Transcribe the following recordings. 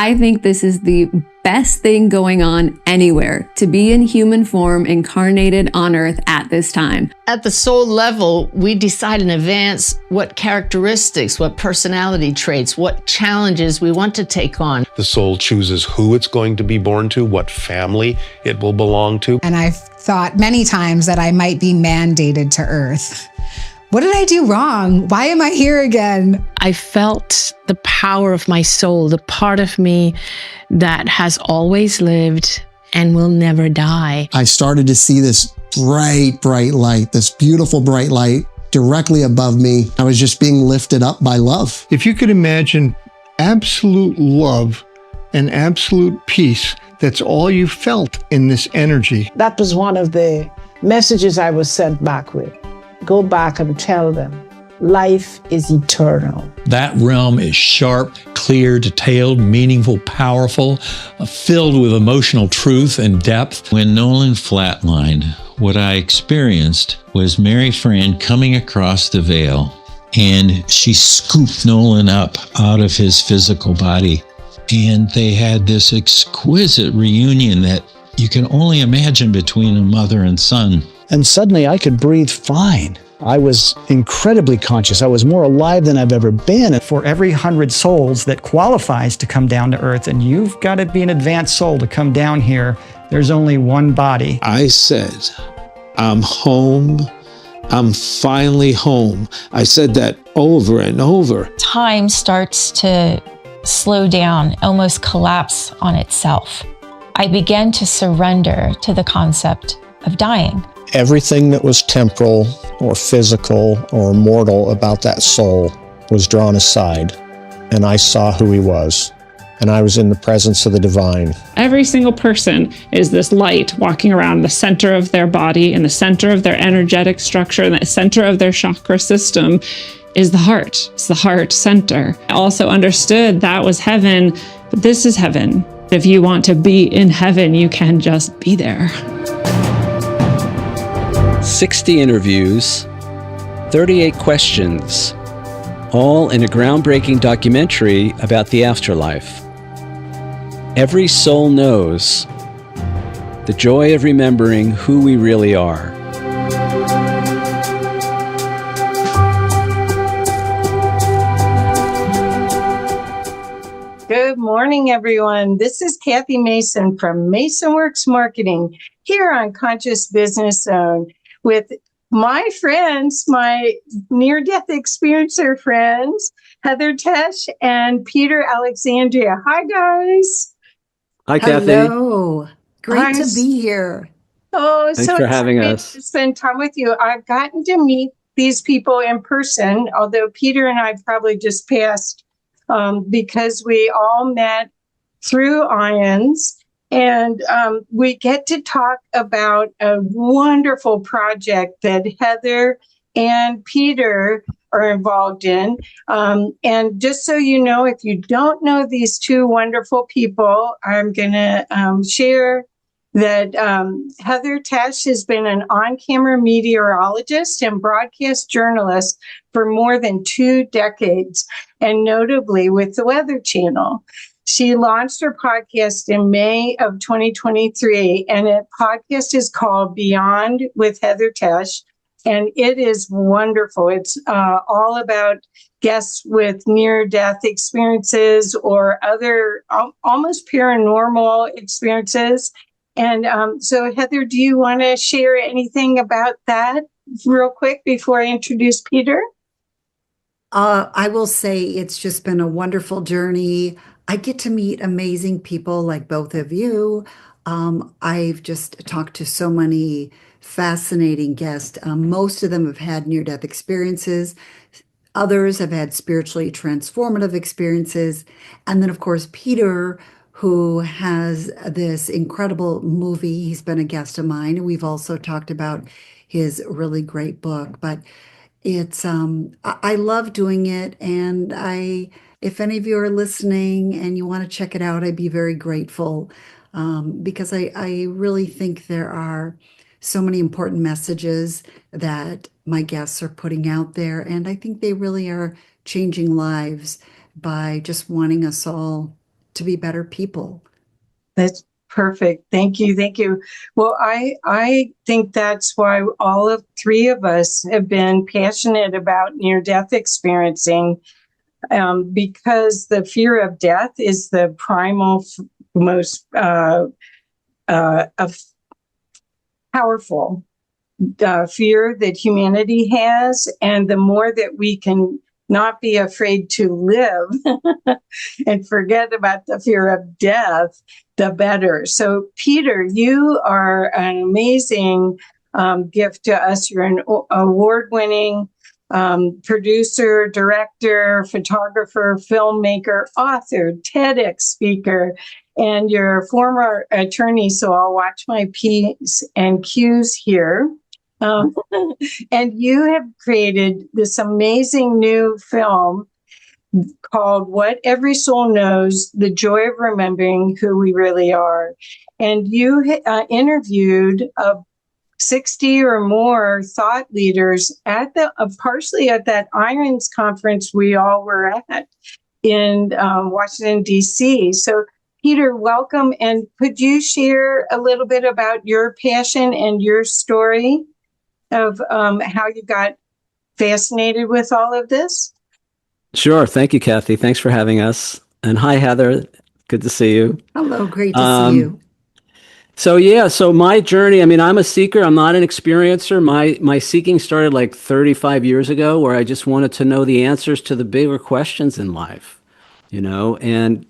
I think this is the best thing going on anywhere, to be in human form incarnated on Earth at this time. At the soul level, we decide in advance what characteristics, what personality traits, what challenges we want to take on. The soul chooses who it's going to be born to, what family it will belong to. And I've thought many times that I might be mandated to Earth. What did I do wrong? Why am I here again? I felt the power of my soul, the part of me that has always lived and will never die. I started to see this bright, bright light, this beautiful bright light directly above me. I was just being lifted up by love. If you could imagine absolute love and absolute peace, that's all you felt in this energy. That was one of the messages I was sent back with. Go back and tell them, life is eternal. That realm is sharp, clear, detailed, meaningful, powerful, filled with emotional truth and depth. When Nolan flatlined, what I experienced was Mary Fran coming across the veil, and she scooped Nolan up out of his physical body. And they had this exquisite reunion that you can only imagine between a mother and son. And suddenly I could breathe fine. I was incredibly conscious. I was more alive than I've ever been. For every 100 souls that qualifies to come down to Earth, and you've got to be an advanced soul to come down here, there's only one body. I said, I'm home. I'm finally home. I said that over and over. Time starts to slow down, almost collapse on itself. I began to surrender to the concept of dying. Everything that was temporal or physical or mortal about that soul was drawn aside, and I saw who he was, and I was in the presence of the divine. Every single person is this light walking around the center of their body, in the center of their energetic structure, in the center of their chakra system is the heart. It's the heart center. I also understood that was heaven, but this is heaven. If you want to be in heaven, you can just be there. 60 interviews, 38 questions, all in a groundbreaking documentary about the afterlife. Every soul knows the joy of remembering who we really are. Good morning, everyone. This is Kathy Mason from MasonWorks Marketing here on Conscious Business Zone with my friends, my near-death experiencer friends, Heather Tesch and Peter Alessandria. Hi, guys. Hi, Kathy. Hello. Great to be here. Oh, Thanks so for having us. To spend time with you. I've gotten to meet these people in person, although Peter and I probably just passed because we all met through IONS. And we get to talk about a wonderful project that Heather and Peter are involved in. And just so you know, if you don't know these two wonderful people, I'm going to share that Heather Tesch has been an on-camera meteorologist and broadcast journalist for more than 2 decades, and notably with the Weather Channel. She launched her podcast in May of 2023, and the podcast is called Beyond with Heather Tesch, and it is wonderful. It's all about guests with near-death experiences or other almost paranormal experiences. And so, Heather, do you want to share anything about that real quick before I introduce Peter? I will say it's just been a wonderful journey. I get to meet amazing people like both of you. I've just talked to so many fascinating guests. Most of them have had near-death experiences. Others have had spiritually transformative experiences. And then, of course, Peter, who has this incredible movie. He's been a guest of mine. And we've also talked about his really great book. But it's I love doing it. And if any of you are listening and you want to check it out, I'd be very grateful because I really think there are so many important messages that my guests are putting out there. And I think they really are changing lives by just wanting us all to be better people. That's perfect. Thank you. Thank you. Well, I think that's why all of three of us have been passionate about near-death experiencing, because the fear of death is the primal, most powerful fear that humanity has. And the more that we can not be afraid to live and forget about the fear of death, the better. So, Peter, you are an amazing gift to us. You're an award-winning producer, director, photographer, filmmaker, author, TEDx speaker, and you're a former attorney. So I'll watch my P's and Q's here. And you have created this amazing new film called What Every Soul Knows, The Joy of Remembering Who We Really Are. And you interviewed 60 or more thought leaders at partially at that Irons conference we all were at in Washington, D.C. So, Peter, welcome. And could you share a little bit about your passion and your story of how you got fascinated with all of this? Sure. Thank you, Kathy. Thanks for having us. And hi, Heather. Good to see you. Hello. Great to see you. So my journey, I mean, I'm a seeker. I'm not an experiencer. My seeking started like 35 years ago, where I just wanted to know the answers to the bigger questions in life, and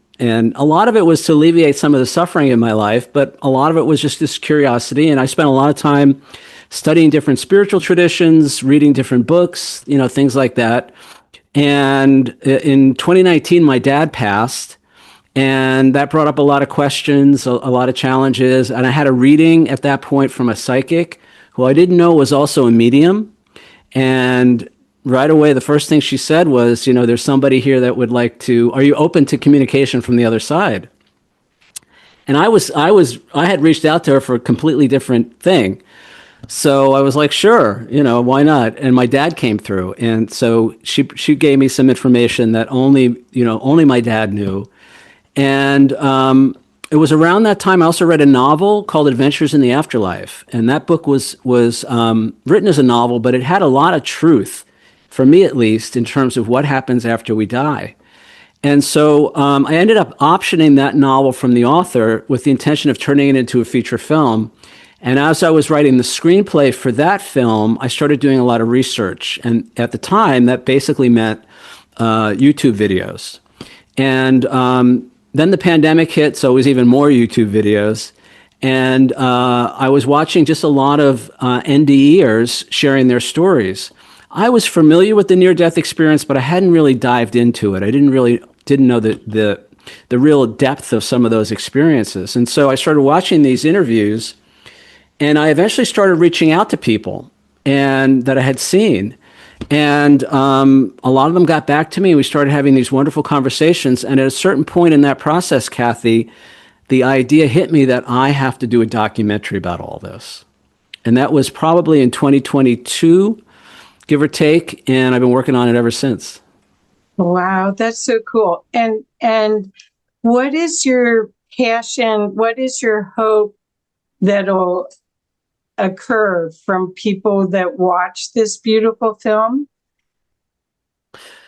a lot of it was to alleviate some of the suffering in my life, but a lot of it was just this curiosity. And I spent a lot of time studying different spiritual traditions, reading different books, things like that. And in 2019, my dad passed, and that brought up a lot of questions, a lot of challenges. And I had a reading at that point from a psychic who I didn't know was also a medium. And right away, the first thing she said was, there's somebody here that would like to, are you open to communication from the other side? And I had reached out to her for a completely different thing. So I was like, sure, why not? And my dad came through. And so she gave me some information that only my dad knew. And it was around that time I also read a novel called Adventures in the Afterlife. And that book was written as a novel, but it had a lot of truth, for me at least, in terms of what happens after we die. And so I ended up optioning that novel from the author with the intention of turning it into a feature film. And as I was writing the screenplay for that film, I started doing a lot of research. And at the time, that basically meant YouTube videos. And then the pandemic hit, so it was even more YouTube videos. And I was watching just a lot of NDEers sharing their stories. I was familiar with the near-death experience, but I hadn't really dived into it. I didn't know the real depth of some of those experiences. And so I started watching these interviews, and I eventually started reaching out to people and that I had seen. And a lot of them got back to me, and we started having these wonderful conversations. And at a certain point in that process, Kathy, the idea hit me that I have to do a documentary about all this. And that was probably in 2022, give or take, and I've been working on it ever since. Wow, that's so cool. And what is your passion? What is your hope that'll occur from people that watch this beautiful film?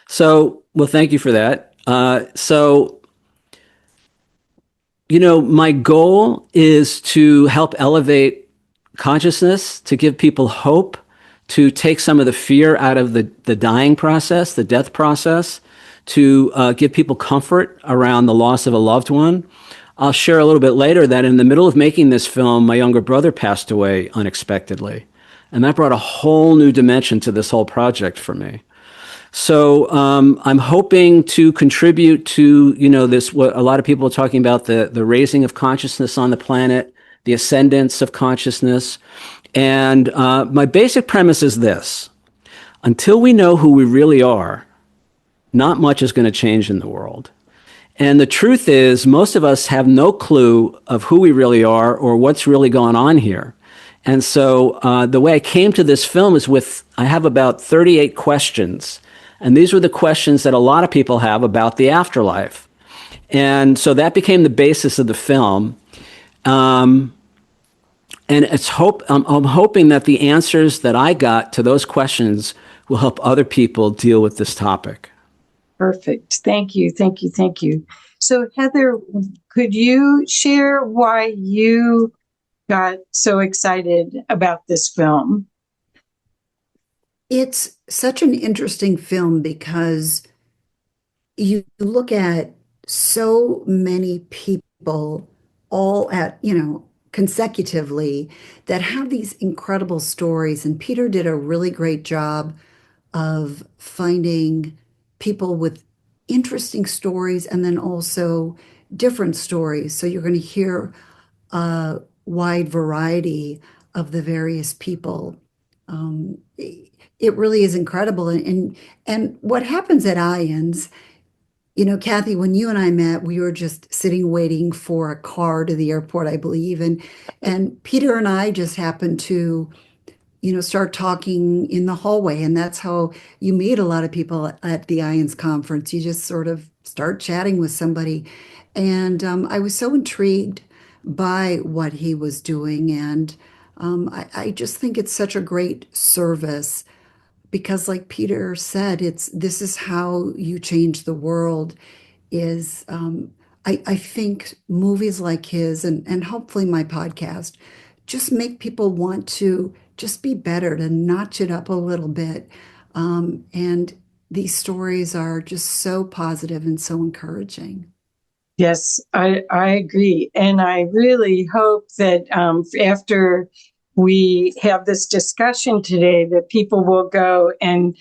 So, well, thank you for that. My goal is to help elevate consciousness, to give people hope, to take some of the fear out of the dying process, the death process, to give people comfort around the loss of a loved one. I'll share a little bit later that in the middle of making this film, my younger brother passed away unexpectedly. And that brought a whole new dimension to this whole project for me. So I'm hoping to contribute to, this, what a lot of people are talking about, the raising of consciousness on the planet, the ascendance of consciousness. And my basic premise is this: until we know who we really are, not much is going to change in the world. And the truth is, most of us have no clue of who we really are or what's really going on here. And so the way I came to this film is I have about 38 questions. And these were the questions that a lot of people have about the afterlife. And so that became the basis of the film. And I'm hoping that the answers that I got to those questions will help other people deal with this topic. Perfect. Thank you. Thank you. Thank you. So, Heather, could you share why you got so excited about this film? It's such an interesting film because you look at so many people all at, consecutively that have these incredible stories. And Peter did a really great job of finding people with interesting stories and then also different stories. So you're going to hear a wide variety of the various people. It really is incredible. And what happens at IANS, Kathy, when you and I met, we were just sitting waiting for a car to the airport, I believe. And Peter and I just happened to, start talking in the hallway. And that's how you meet a lot of people at the IANS conference. You just sort of start chatting with somebody. And I was so intrigued by what he was doing. And I just think it's such a great service because, like Peter said, this is how you change the world. I think movies like his and hopefully my podcast just make people want to just be better, to notch it up a little bit. And these stories are just so positive and so encouraging. Yes, I agree. And I really hope that after we have this discussion today, that people will go and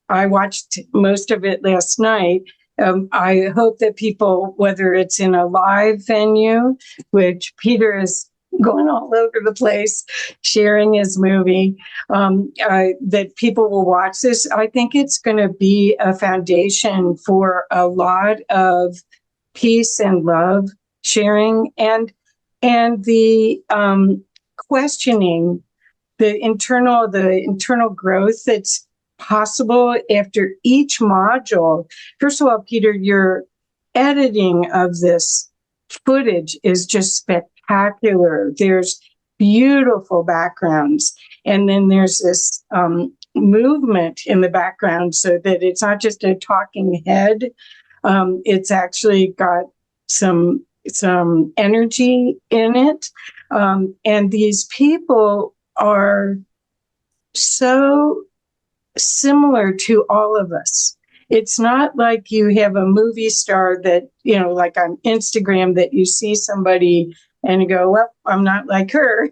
I watched most of it last night. I hope that people, whether it's in a live venue, which Peter is going all over the place, sharing his movie, that people will watch this. I think it's going to be a foundation for a lot of peace and love sharing and the questioning, the internal growth that's possible after each module. First of all, Peter, your editing of this footage is just spectacular. There's beautiful backgrounds. And then there's this movement in the background so that it's not just a talking head. It's actually got some energy in it. And these people are so similar to all of us. It's not like you have a movie star that, like on Instagram, that you see somebody and you go, well, I'm not like her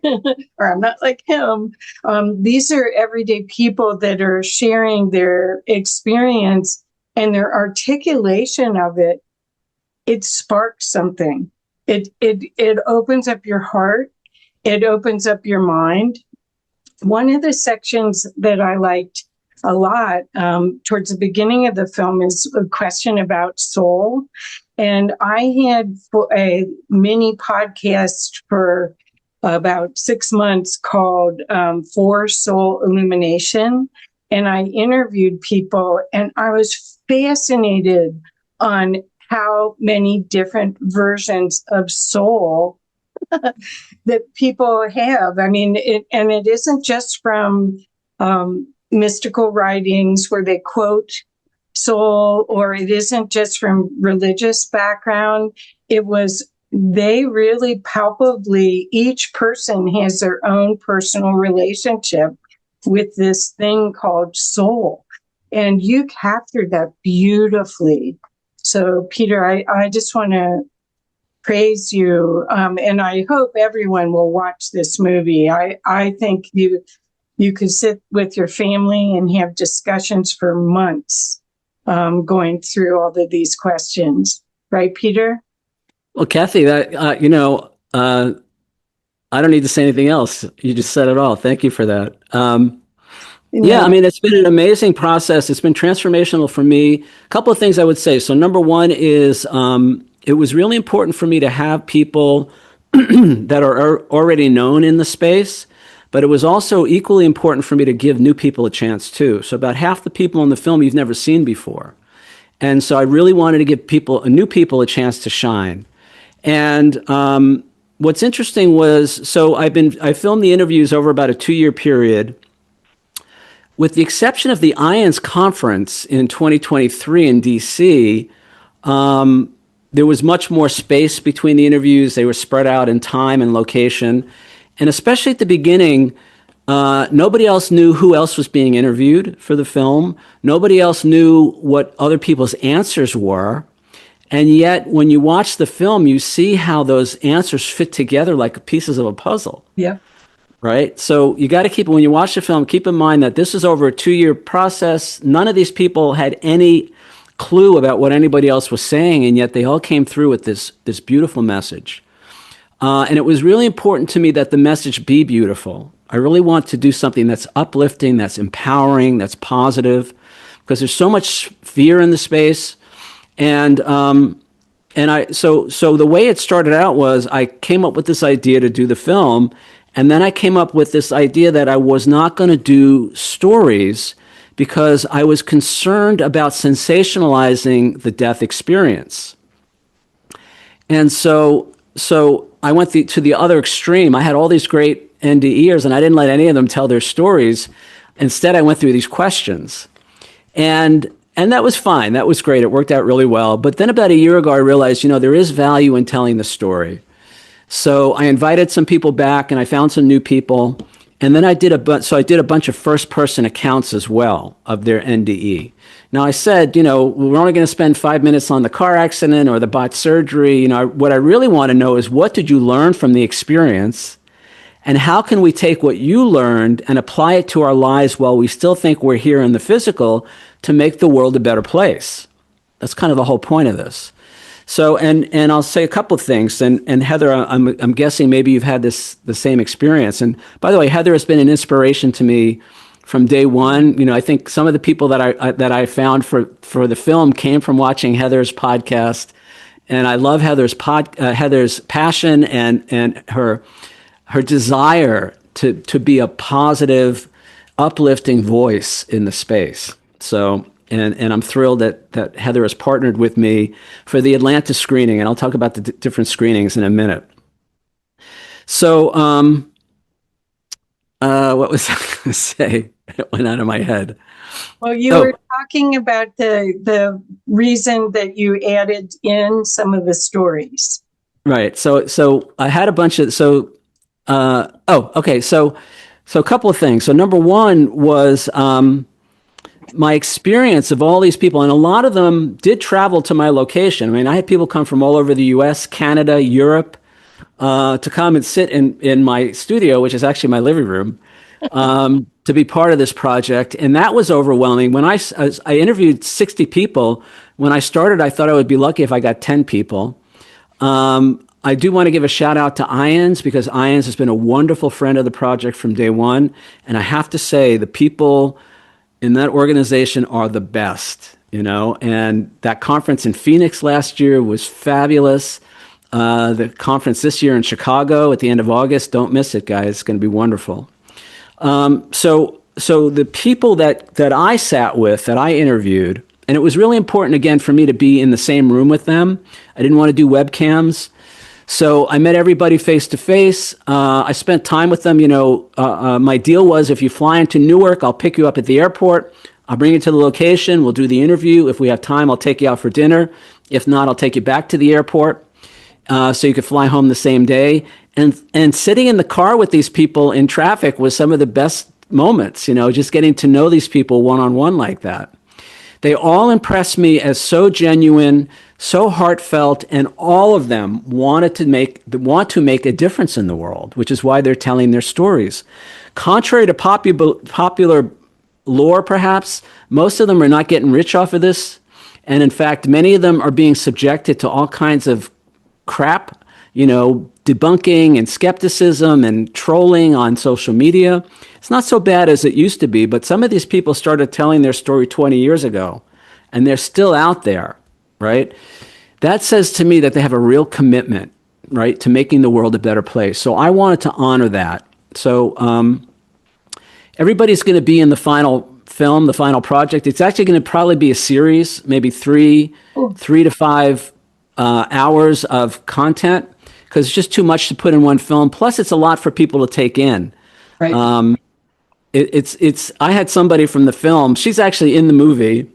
or I'm not like him. These are everyday people that are sharing their experience, and their articulation of it. It sparks something. It opens up your heart. It opens up your mind. One of the sections that I liked a lot towards the beginning of the film is a question about soul. And I had a mini podcast for about 6 months called For Soul Illumination. And I interviewed people, and I was fascinated on how many different versions of soul that people have. I mean, it isn't just from mystical writings where they quote soul, or it isn't just from religious background. They really palpably, each person has their own personal relationship with this thing called soul. And you captured that beautifully. So, Peter, I just want to praise you. And I hope everyone will watch this movie. I think you could sit with your family and have discussions for months going through all of these questions. Right, Peter? Well, Kathy, I don't need to say anything else. You just said it all. Thank you for that. Yeah, I mean, it's been an amazing process. It's been transformational for me. A couple of things I would say. So number one is it was really important for me to have people that are already known in the space, but it was also equally important for me to give new people a chance too. So about half the people in the film you've never seen before. And so I really wanted to give new people a chance to shine. And what's interesting was, so I filmed the interviews over about a 2-year period. With the exception of the IONS conference in 2023 in DC, there was much more space between the interviews. They were spread out in time and location. And especially at the beginning, nobody else knew who else was being interviewed for the film. Nobody else knew what other people's answers were. And yet, when you watch the film, you see how those answers fit together like pieces of a puzzle. Yeah. Right? So you got to when you watch the film, keep in mind that this is over a 2-year process. None of these people had any clue about what anybody else was saying, and yet they all came through with this beautiful message. And it was really important to me that the message be beautiful. I really want to do something that's uplifting, that's empowering, that's positive, because there's so much fear in the space. And so the way it started out was I came up with this idea to do the film, and then I came up with this idea that I was not going to do stories because I was concerned about sensationalizing the death experience. And so I went to the other extreme. I had all these great NDEers, and I didn't let any of them tell their stories. Instead, I went through these questions. And that was fine. That was great. It worked out really well. But then about a year ago, I realized, there is value in telling the story. So I invited some people back, and I found some new people. And then I did a bunch of first-person accounts as well of their NDE. Now, I said, we're only going to spend 5 minutes on the car accident or the bot surgery. What I really want to know is, what did you learn from the experience? And how can we take what you learned and apply it to our lives while we still think we're here in the physical to make the world a better place? That's kind of the whole point of this. So, and I'll say a couple of things. And Heather, I'm guessing maybe you've had the same experience. And by the way, Heather has been an inspiration to me from day one. I think some of the people that I found for the film came from watching Heather's podcast, and I love Heather's passion and her desire to be a positive, uplifting voice in the space. So. And I'm thrilled that Heather has partnered with me for the Atlanta screening, and I'll talk about the different screenings in a minute. So, what was I going to say? It went out of my head. Well, you were talking about the reason that you added in some of the stories. Right. So I had a bunch of okay. So a couple of things. So number one was. My experience of all these people, and a lot of them did travel to my location. I mean, I had people come from all over the US, Canada, Europe, to come and sit in my studio, which is actually my living room, to be part of this project. And that was overwhelming. When I interviewed 60 people, when I started, I thought I would be lucky if I got 10 people. I do want to give a shout out to IONS, because IONS has been a wonderful friend of the project from day one. And I have to say, the people in that organization are the best, and that conference in Phoenix last year was fabulous. The conference this year in Chicago at the end of August, don't miss it, guys. It's going to be wonderful. So the people that I sat with, that I interviewed, and it was really important, again, for me to be in the same room with them. I didn't want to do webcams. So I met everybody face to face. I spent time with them. My deal was, if you fly into Newark, I'll pick you up at the airport. I'll bring you to the location. We'll do the interview. If we have time, I'll take you out for dinner. If not, I'll take you back to the airport so you could fly home the same day. And sitting in the car with these people in traffic was some of the best moments, just getting to know these people one-on-one like that. They all impressed me as so genuine, so heartfelt, and all of them want to make a difference in the world, which is why they're telling their stories. Contrary to popular lore, perhaps, most of them are not getting rich off of this. And in fact, many of them are being subjected to all kinds of crap, debunking and skepticism and trolling on social media. It's not so bad as it used to be, but some of these people started telling their story 20 years ago, and they're still out there, right? That says to me that they have a real commitment, right, to making the world a better place. So I wanted to honor that. So everybody's going to be in the final film, the final project. It's actually going to probably be a series, maybe three to 5 hours of content, because it's just too much to put in one film. Plus, it's a lot for people to take in. Right. I had somebody from the film. She's actually in the movie,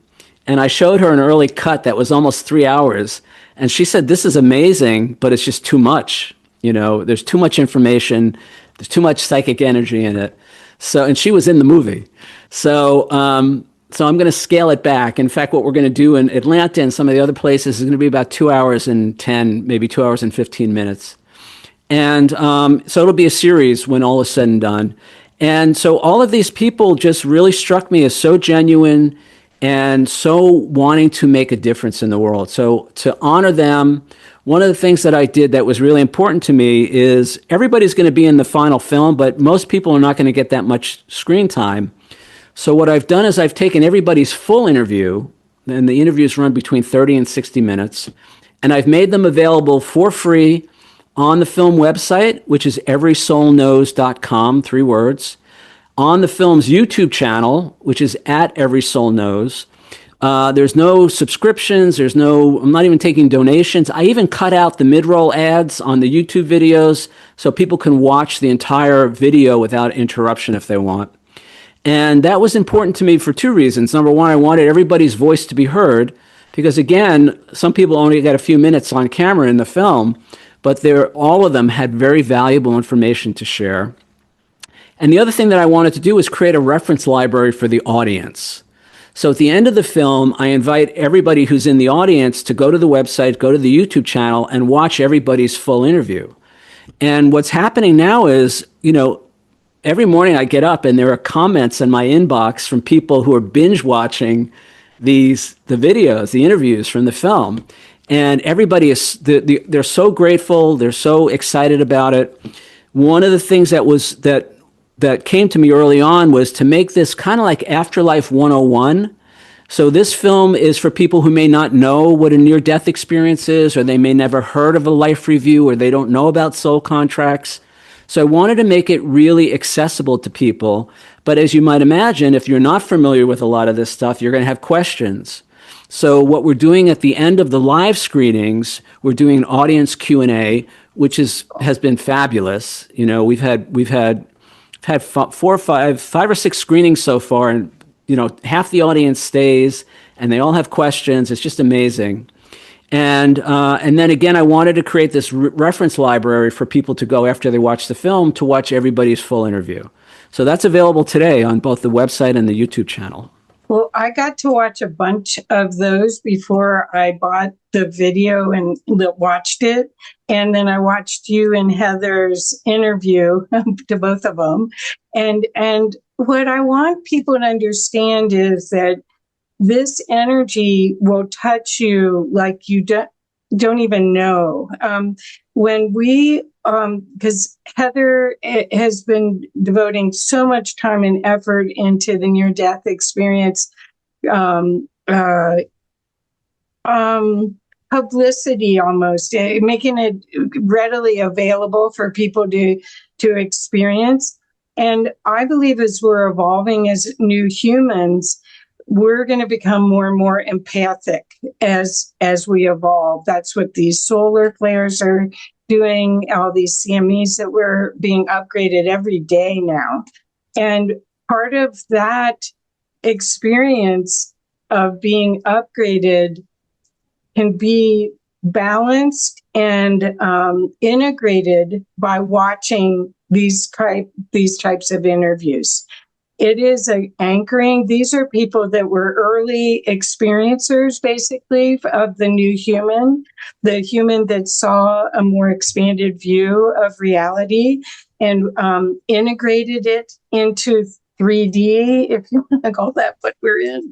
and I showed her an early cut that was almost 3 hours, and she said, "This is amazing, but it's just too much. You know, there's too much information. There's too much psychic energy in it." So, and she was in the movie. So I'm going to scale it back. In fact, what we're going to do in Atlanta and some of the other places is going to be about 2 hours and 10, maybe 2 hours and 15 minutes. And so it'll be a series when all is said and done. And so all of these people just really struck me as so genuine and so wanting to make a difference in the world. So to honor them, one of the things that I did that was really important to me is everybody's going to be in the final film, but most people are not going to get that much screen time. So what I've done is I've taken everybody's full interview, and the interviews run between 30 and 60 minutes, and I've made them available for free on the film website, which is everysoulknows.com, 3 words, on the film's YouTube channel, which is at everysoulknows. There's no subscriptions. I'm not even taking donations. I even cut out the mid-roll ads on the YouTube videos so people can watch the entire video without interruption if they want. And that was important to me for 2 reasons. Number one, I wanted everybody's voice to be heard because, again, some people only got a few minutes on camera in the film, but all of them had very valuable information to share. And the other thing that I wanted to do was create a reference library for the audience. So at the end of the film, I invite everybody who's in the audience to go to the website, go to the YouTube channel, and watch everybody's full interview. And what's happening now is, every morning I get up and there are comments in my inbox from people who are binge watching the videos, the interviews from the film. And everybody they're so grateful. They're so excited about it. One of the things that came to me early on was to make this kind of like Afterlife 101. So this film is for people who may not know what a near-death experience is, or they may never heard of a life review, or they don't know about soul contracts. So I wanted to make it really accessible to people. But as you might imagine, if you're not familiar with a lot of this stuff, you're going to have questions. So what we're doing at the end of the live screenings, we're doing an audience Q&A, which has been fabulous. We've had 5 or 6 screenings so far, and half the audience stays, and they all have questions. It's just amazing. And then again, I wanted to create this reference library for people to go after they watch the film to watch everybody's full interview. So that's available today on both the website and the YouTube channel. Well, I got to watch a bunch of those before I bought the video and watched it. And then I watched you and Heather's interview to both of them. And what I want people to understand is that this energy will touch you like you don't even know. When we, because Heather has been devoting so much time and effort into the near-death experience, publicity almost, making it readily available for people to experience. And I believe as we're evolving as new humans, we're going to become more and more empathic as we evolve. That's what these solar flares are doing, all these CMEs that we're being upgraded every day now. And part of that experience of being upgraded can be balanced and integrated by watching these types of interviews. It is an anchoring. These are people that were early experiencers, basically, of the new human, the human that saw a more expanded view of reality and integrated it into 3D, if you want to call that what we're in.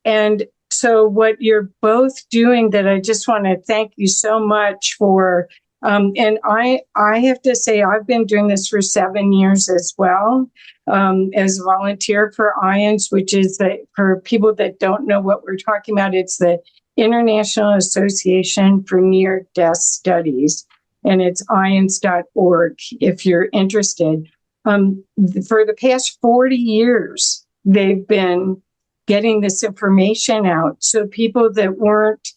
And so what you're both doing that I just want to thank you so much for. And I have to say, I've been doing this for 7 years as well, as a volunteer for IONS, which is for people that don't know what we're talking about, it's the International Association for Near-Death Studies, and it's ions.org if you're interested. For the past 40 years, they've been getting this information out. So people that weren't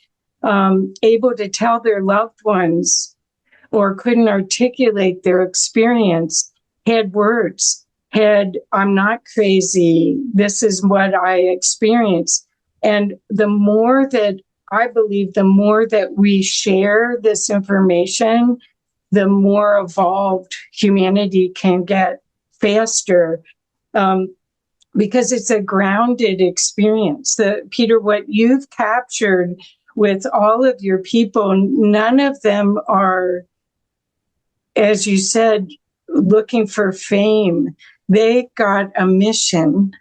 able to tell their loved ones or couldn't articulate their experience had words, I'm not crazy. This is what I experienced. And the more that I believe, the more that we share this information, the more evolved humanity can get faster, because it's a grounded experience. Peter, what you've captured with all of your people, none of them are, as you said, looking for fame. They got a mission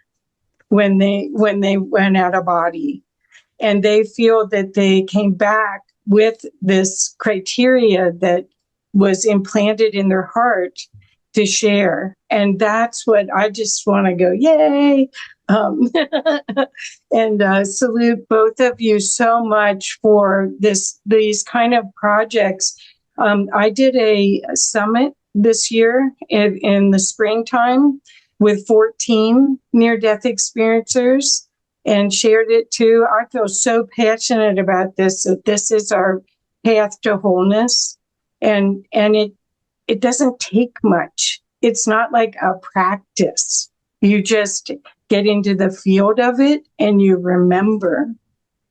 when they went out of body, and they feel that they came back with this criteria that was implanted in their heart to share. And that's what I just want to go, yay. And salute both of you so much for these kind of projects. I did a summit this year in the springtime with 14 near-death experiencers and shared it too. I feel so passionate about this, that this is our path to wholeness. And it doesn't take much. It's not like a practice. You just get into the field of it and you remember.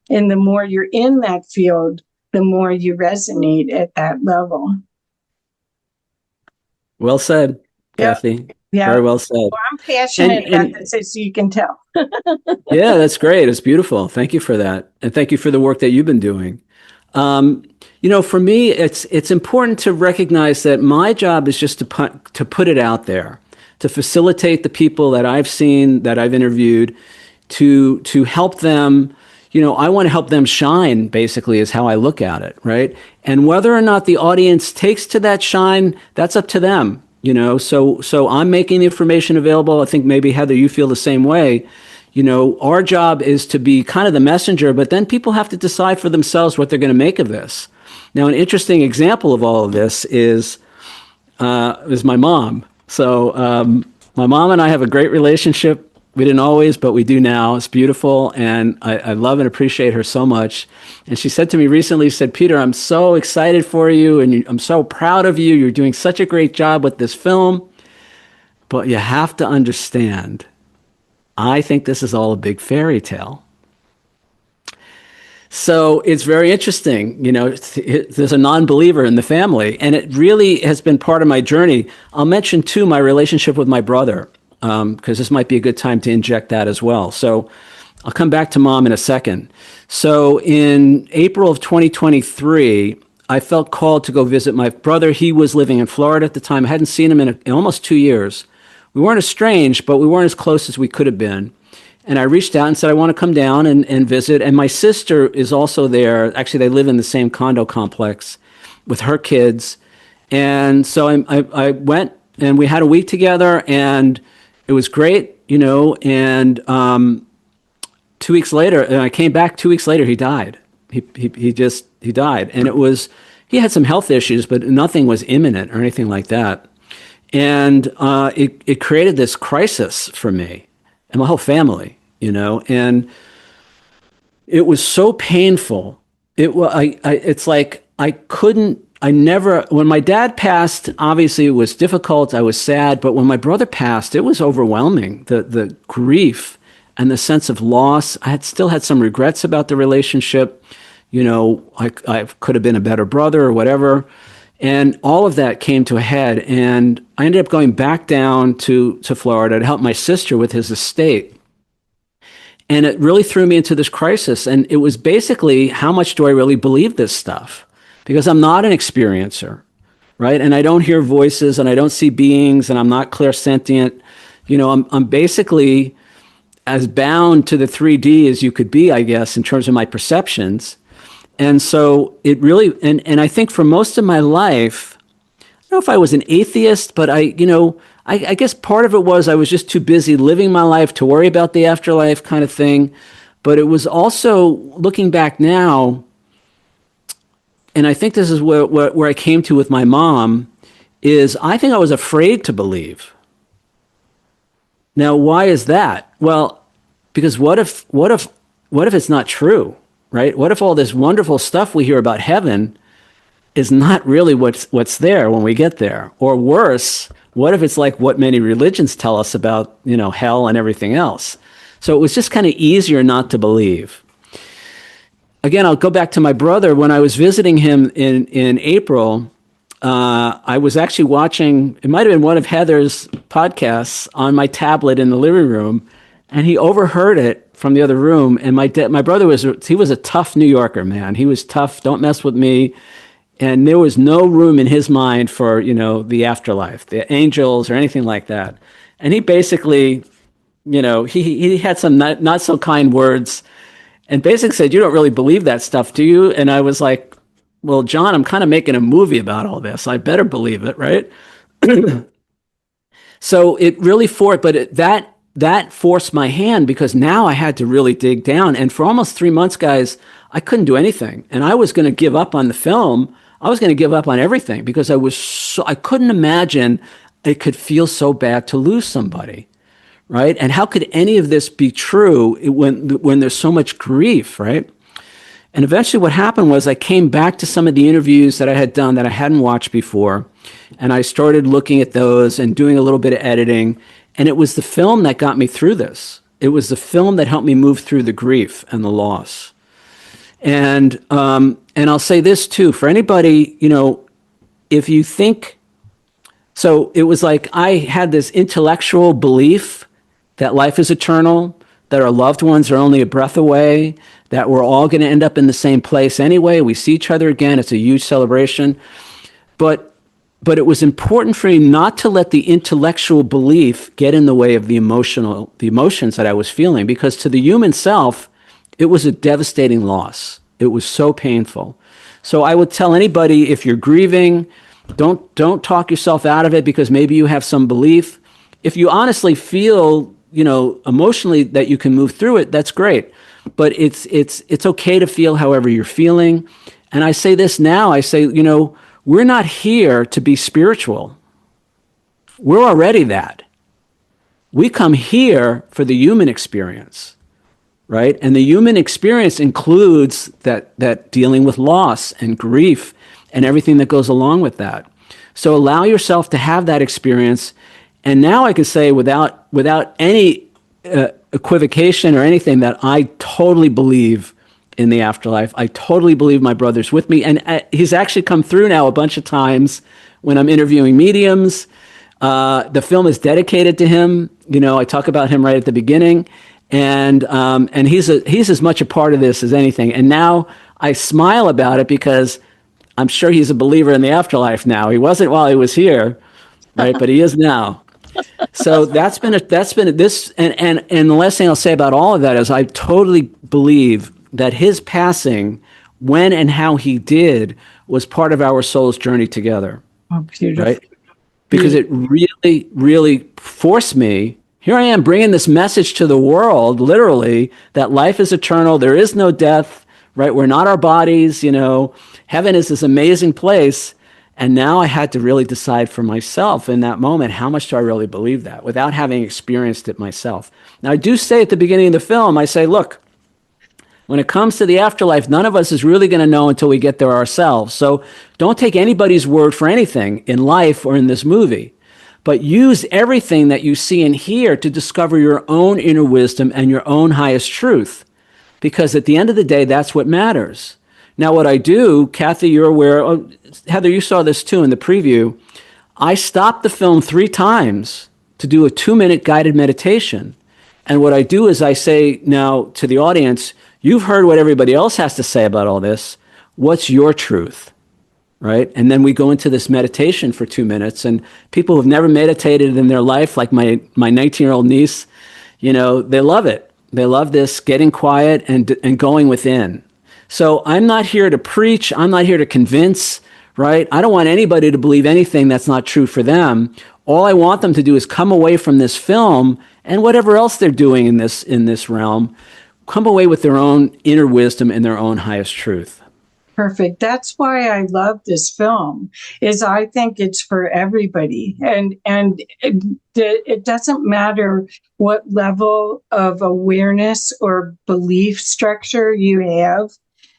And the more you're in that field, the more you resonate at that level. Well said, Kathy. Yeah. Very well said. Well, I'm passionate about this, as you can tell. Yeah, that's great. It's beautiful. Thank you for that. And thank you for the work that you've been doing. For me, it's important to recognize that my job is just to put it out there, to facilitate the people that I've seen, that I've interviewed, to help them. I want to help them shine, basically, is how I look at it, right? And whether or not the audience takes to that shine, that's up to them. So I'm making the information available. I think maybe, Heather, you feel the same way. Our job is to be kind of the messenger, but then people have to decide for themselves what they're going to make of this. Now, an interesting example of all of this is my mom. So my mom and I have a great relationship. We didn't always, but we do now. It's beautiful, and I love and appreciate her so much. And she said to me recently, she said, Peter, I'm so excited for you, and I'm so proud of you. You're doing such a great job with this film. But you have to understand, I think this is all a big fairy tale. So it's very interesting. There's a non-believer in the family, and it really has been part of my journey. I'll mention, too, my relationship with my brother, because this might be a good time to inject that as well. So I'll come back to Mom in a second. So in April of 2023, I felt called to go visit my brother. He was living in Florida at the time. I hadn't seen him in almost 2 years. We weren't estranged, but we weren't as close as we could have been. And I reached out and said, I want to come down and visit. And my sister is also there. Actually, they live in the same condo complex with her kids. And so I went, and we had a week together, and it was great, and 2 weeks later, and I came back 2 weeks later, he died. He died. And he had some health issues, but nothing was imminent or anything like that. And it created this crisis for me and my whole family, and it was so painful. It's like when my dad passed, obviously it was difficult. I was sad, but when my brother passed, it was overwhelming. The grief and the sense of loss. I still had some regrets about the relationship. I could have been a better brother or whatever. And all of that came to a head. And I ended up going back down to Florida to help my sister with his estate. And it really threw me into this crisis. And it was basically, how much do I really believe this stuff? Because I'm not an experiencer, right? And I don't hear voices, and I don't see beings, and I'm not clairsentient. I'm basically as bound to the 3D as you could be, I guess, in terms of my perceptions. And so it really, and I think for most of my life, I don't know if I was an atheist, but I guess part of it was I was just too busy living my life to worry about the afterlife kind of thing. But it was also, looking back now, and I think this is where I came to with my mom, is I think I was afraid to believe. Now, why is that? Well, because what if it's not true, right? What if all this wonderful stuff we hear about heaven is not really what's there when we get there? Or worse, what if it's like what many religions tell us about, hell and everything else? So it was just kind of easier not to believe. Again, I'll go back to my brother. When I was visiting him in April, I was actually watching, it might have been one of Heather's podcasts on my tablet in the living room, and he overheard it from the other room. And my brother was a tough New Yorker, man. He was tough, don't mess with me. And there was no room in his mind for, the afterlife, the angels or anything like that. And he basically, he had some not so kind words and basically said, "You don't really believe that stuff, do you?" And I was like, "Well, John, I'm kind of making a movie about all this. I better believe it, right?" So it really that forced my hand, because now I had to really dig down. And for almost 3 months, guys, I couldn't do anything. And I was going to give up on the film. I was going to give up on everything, because I couldn't imagine it could feel so bad to lose somebody, right? And how could any of this be true when there's so much grief, right? And eventually what happened was I came back to some of the interviews that I had done that I hadn't watched before, and I started looking at those and doing a little bit of editing. And it was the film that got me through this. It was the film that helped me move through the grief and the loss. And I'll say this too, for anybody, if you think, so it was like I had this intellectual belief that life is eternal, that our loved ones are only a breath away, that we're all going to end up in the same place anyway. We see each other again. It's a huge celebration. But it was important for me not to let the intellectual belief get in the way of the emotions that I was feeling, because to the human self, it was a devastating loss. It was so painful. So I would tell anybody, if you're grieving, don't talk yourself out of it because maybe you have some belief. If you honestly feel, emotionally that you can move through it, that's great. But it's okay to feel however you're feeling. And I say this now, I say, we're not here to be spiritual. We're already that. We come here for the human experience, right? And the human experience includes that dealing with loss and grief and everything that goes along with that. So allow yourself to have that experience. And now I can say without any equivocation or anything that I totally believe in the afterlife. I totally believe my brother's with me. And he's actually come through now a bunch of times when I'm interviewing mediums. The film is dedicated to him. I talk about him right at the beginning. And he's as much a part of this as anything. And now I smile about it because I'm sure he's a believer in the afterlife now. He wasn't while he was here, right? But he is now. So that's been this. And the last thing I'll say about all of that is I totally believe that his passing, when and how he did, was part of our soul's journey together. Oh, beautiful. Right? Because it really, really forced me. Here I am bringing this message to the world, literally, that life is eternal. There is no death, right? We're not our bodies, Heaven is this amazing place. And now I had to really decide for myself in that moment, how much do I really believe that without having experienced it myself? Now, I do say at the beginning of the film, I say, look, when it comes to the afterlife, none of us is really going to know until we get there ourselves. So don't take anybody's word for anything in life or in this movie, but use everything that you see and hear to discover your own inner wisdom and your own highest truth. Because at the end of the day, that's what matters. Now, what I do, Kathy, you're aware, Heather, you saw this too in the preview. I stopped the film 3 times to do a 2-minute guided meditation. And what I do is I say now to the audience, you've heard what everybody else has to say about all this. What's your truth? Right? And then we go into this meditation for 2 minutes, and people who've never meditated in their life, like my 19-year-old niece, they love it. They love this getting quiet and going within. So I'm not here to preach. I'm not here to convince, right? I don't want anybody to believe anything that's not true for them. All I want them to do is come away from this film and whatever else they're doing in this realm, come away with their own inner wisdom and their own highest truth. perfect. That's why I love this film. Is I think it's for everybody, and it doesn't matter what level of awareness or belief structure you have.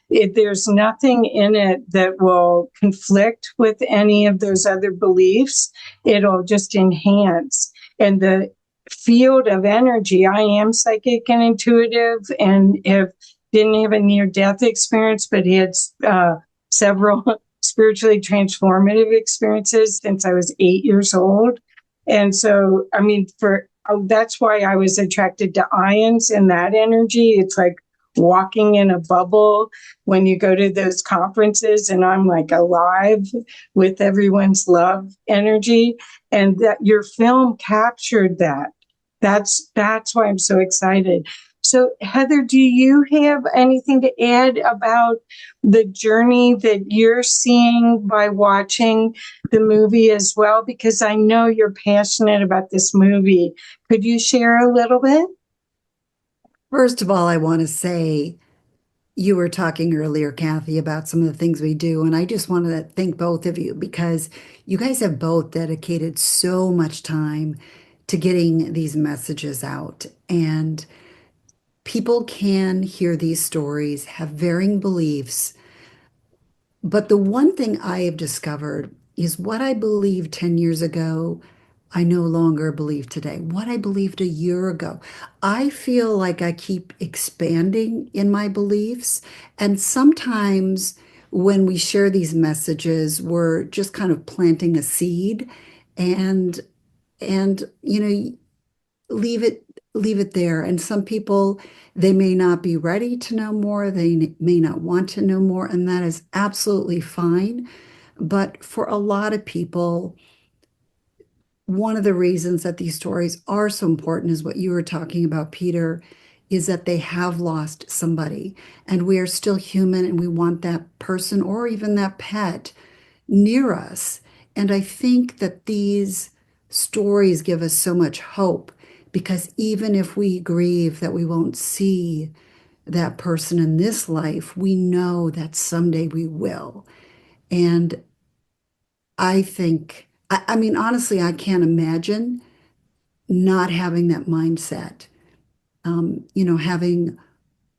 There's nothing in it that will conflict with any of those other beliefs. It'll just enhance. And the field of energy, I am psychic and intuitive, and didn't have a near-death experience, but had several spiritually transformative experiences since I was 8 years old. And so, I mean, that's why I was attracted to ions and that energy. It's like walking in a bubble when you go to those conferences, and I'm like alive with everyone's love energy. And that your film captured that. That's why I'm so excited. So, Heather, do you have anything to add about the journey that you're seeing by watching the movie as well? Because I know you're passionate about this movie. Could you share a little bit? First of all, I want to say you were talking earlier, Kathy, about some of the things we do. And I just wanted to thank both of you because you guys have both dedicated so much time to getting these messages out. And people can hear these stories, have varying beliefs. But the one thing I have discovered is what I believed 10 years ago, I no longer believe today. What I believed a year ago. I feel like I keep expanding in my beliefs. And sometimes when we share these messages, we're just kind of planting a seed and leave it there. And some people, they may not be ready to know more. They may not want to know more, and that is absolutely fine. But for a lot of people, one of the reasons that these stories are so important is what you were talking about, Peter, is that they have lost somebody, and we are still human, and we want that person or even that pet near us. And I think that these stories give us so much hope, because even if we grieve that we won't see that person in this life, we know that someday we will. And I think, I mean, honestly, I can't imagine not having that mindset, having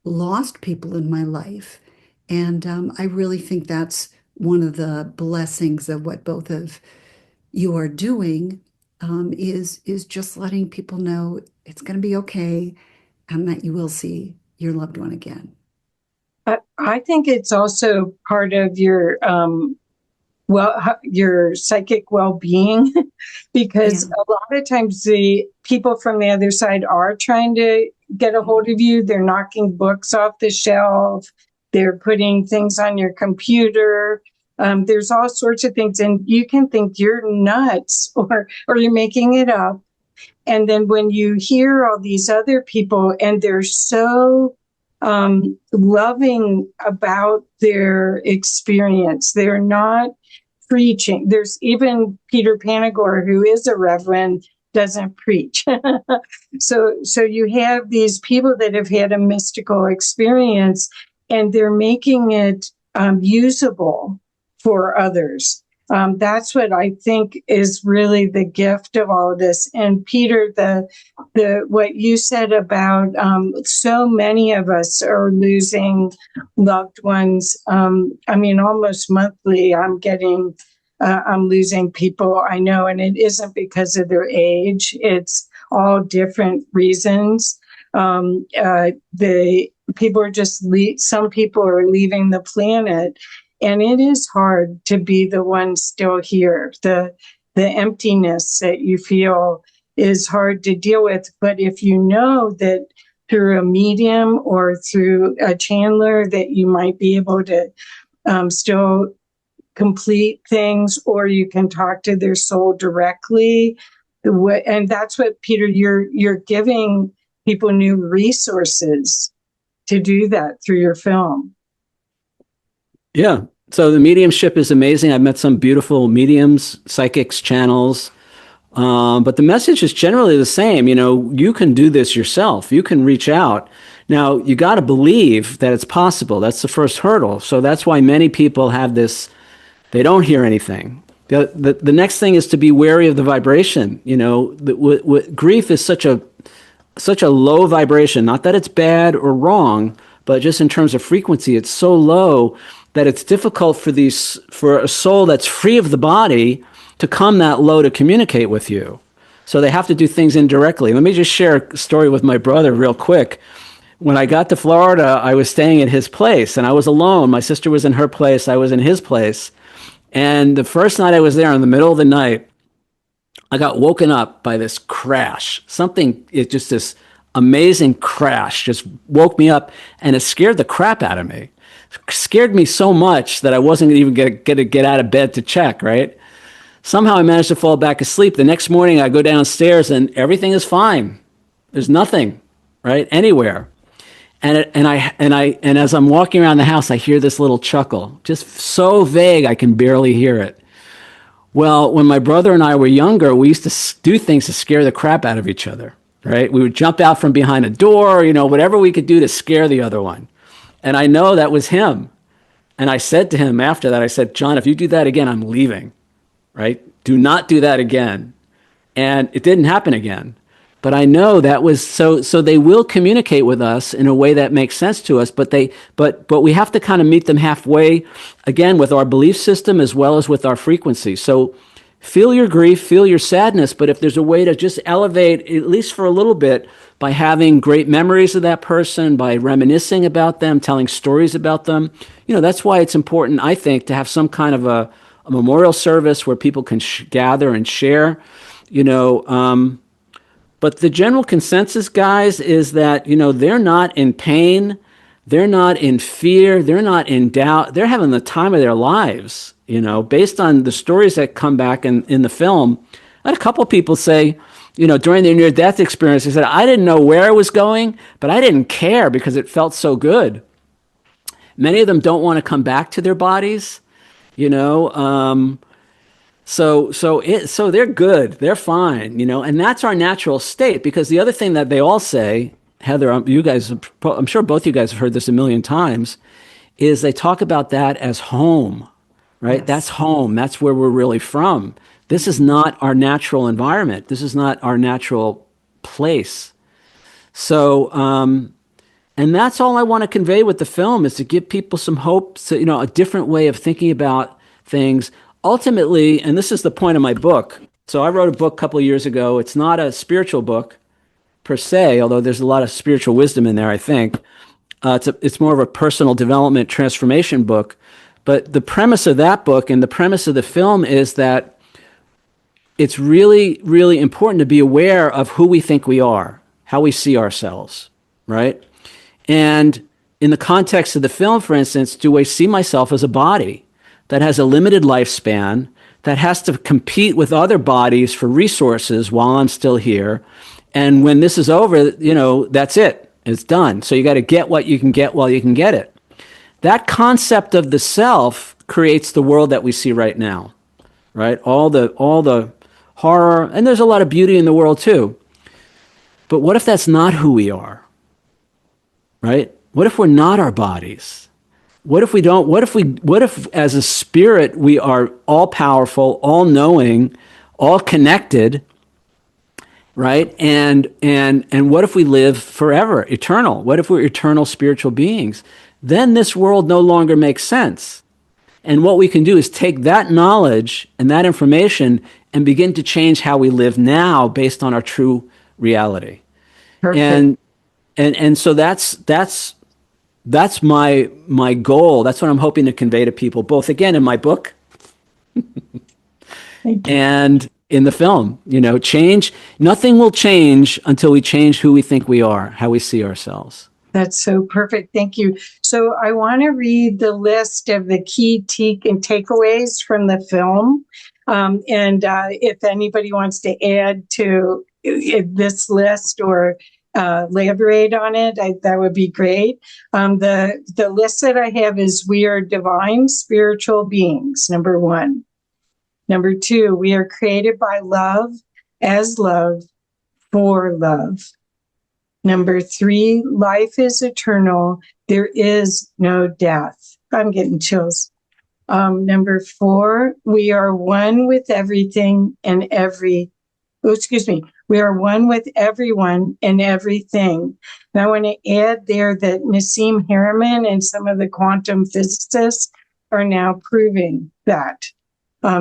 lost people in my life. And I really think that's one of the blessings of what both of you are doing, is just letting people know it's going to be okay and that you will see your loved one again. I think it's also part of your your psychic well-being, because a lot of times the people from the other side are trying to get a hold of you. They're knocking books off the shelf. They're putting things on your computer. There's all sorts of things, and you can think you're nuts or you're making it up. And then when you hear all these other people and they're so loving about their experience, they're not preaching. There's even Peter Panagore, who is a reverend, doesn't preach. So you have these people that have had a mystical experience, and they're making it usable for others. That's what I think is really the gift of all of this. And Peter, the what you said about so many of us are losing loved ones. I mean, almost monthly, I'm losing people I know, and it isn't because of their age. It's all different reasons. The people are just some people are leaving the planet. And it is hard to be the one still here. The emptiness that you feel is hard to deal with. But if you know that through a medium or through a channeler that you might be able to still complete things, or you can talk to their soul directly. And that's what, Peter, you're giving people new resources to do that through your film. Yeah. So the mediumship is amazing. I've met some beautiful mediums, psychics, channels. But the message is generally the same. You can do this yourself. You can reach out. Now, you got to believe that it's possible. That's the first hurdle. So that's why many people have this, they don't hear anything. The next thing is to be wary of the vibration. You know, grief is such a low vibration, not that it's bad or wrong, but just in terms of frequency, it's so low that it's difficult for a soul that's free of the body to come that low to communicate with you. So they have to do things indirectly. Let me just share a story with my brother real quick. When I got to Florida, I was staying at his place and I was alone. My sister was in her place, I was in his place. And the first night I was there, in the middle of the night, I got woken up by this crash. Just this amazing crash just woke me up, and it scared the crap out of me. It scared me so much that I wasn't even going to get out of bed to check, right? Somehow I managed to fall back asleep. The next morning I go downstairs and everything is fine. There's nothing, right, anywhere. And as I'm walking around the house, I hear this little chuckle, just so vague I can barely hear it. Well, when my brother and I were younger, we used to do things to scare the crap out of each other, right? We would jump out from behind a door, whatever we could do to scare the other one. And I know that was him. And I said to him after that, I said, John, if you do that again, I'm leaving, right? Do not do that again. And it didn't happen again. But I know that was so they will communicate with us in a way that makes sense to us, but we have to kind of meet them halfway, again, with our belief system as well as with our frequency. So feel your grief, feel your sadness, but if there's a way to just elevate, at least for a little bit, by having great memories of that person, by reminiscing about them, telling stories about them, that's why it's important, I think, to have some kind of a memorial service where people can gather and share, But the general consensus, guys, is that, they're not in pain, they're not in fear, they're not in doubt, they're having the time of their lives, based on the stories that come back in the film. I had a couple people say, during their near-death experience, they said, I didn't know where I was going, but I didn't care because it felt so good. Many of them don't want to come back to their bodies, So they're good, they're fine, and that's our natural state. Because the other thing that they all say, Heather, I'm sure both you guys have heard this a million times, is they talk about that as home, right? Yes. That's home. That's where we're really from. This is not our natural environment. This is not our natural place. So, and that's all I want to convey with the film, is to give people some hope, a different way of thinking about things. Ultimately, and this is the point of my book. So I wrote a book a couple of years ago. It's not a spiritual book per se, although there's a lot of spiritual wisdom in there, I think. It's more of a personal development transformation book. But the premise of that book and the premise of the film is that it's really, really important to be aware of who we think we are, how we see ourselves, right? And in the context of the film, for instance, do I see myself as a body that has a limited lifespan, that has to compete with other bodies for resources while I'm still here? And when this is over, that's it. It's done. So you got to get what you can get while you can get it. That concept of the self creates the world that we see right now, right? All the horror, and there's a lot of beauty in the world too. But what if that's not who we are, right? What if we're not our bodies? What if as a spirit we are all powerful, all knowing, all connected, right? And what if we live forever, eternal? What if we're eternal spiritual beings? Then this world no longer makes sense. And what we can do is take that knowledge and that information and begin to change how we live now based on our true reality. Perfect. And so that's my goal. That's what I'm hoping to convey to people, both again in my book and in the film. Nothing will change until we change who we think we are, how we see ourselves. That's so perfect. Thank you. So I want to read the list of the key takeaways from the film. If anybody wants to add to this list or elaborate on it, that would be great. The list that I have is: we are divine spiritual beings, number 1. Number 2, we are created by love, as love, for love. Number 3, life is eternal. There is no death. I'm getting chills. Number 4, we are one with everything and we are one with everyone and everything. And I want to add there that Nassim Haramein and some of the quantum physicists are now proving that.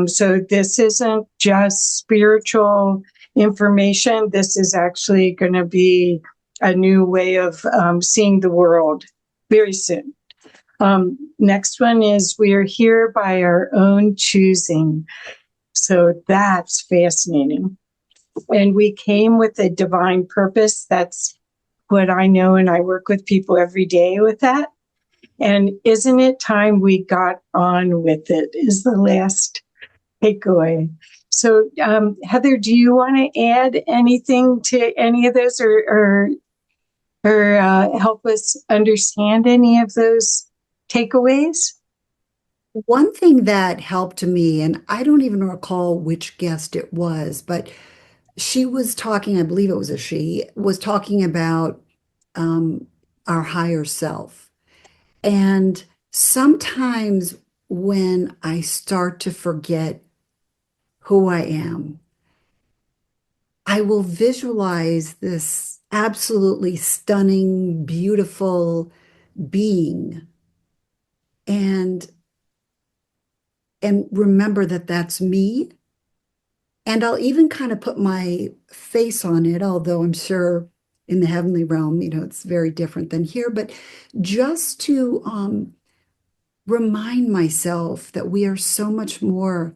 So this isn't just spiritual information. This is actually going to be a new way of seeing the world very soon. Next one is we are here by our own choosing. So that's fascinating. And we came with a divine purpose. That's what I know, and I work with people every day with that. And isn't it time we got on with it is the last takeaway. So, Heather, do you want to add anything to any of those or help us understand any of those takeaways? One thing that helped me, and I don't even recall which guest it was, but she was talking, I believe it was a she, was talking about our higher self. And sometimes when I start to forget who I am, I will visualize this absolutely stunning, beautiful being and remember that that's me. And I'll even kind of put my face on it, although I'm sure in the heavenly realm, it's very different than here. But just to remind myself that we are so much more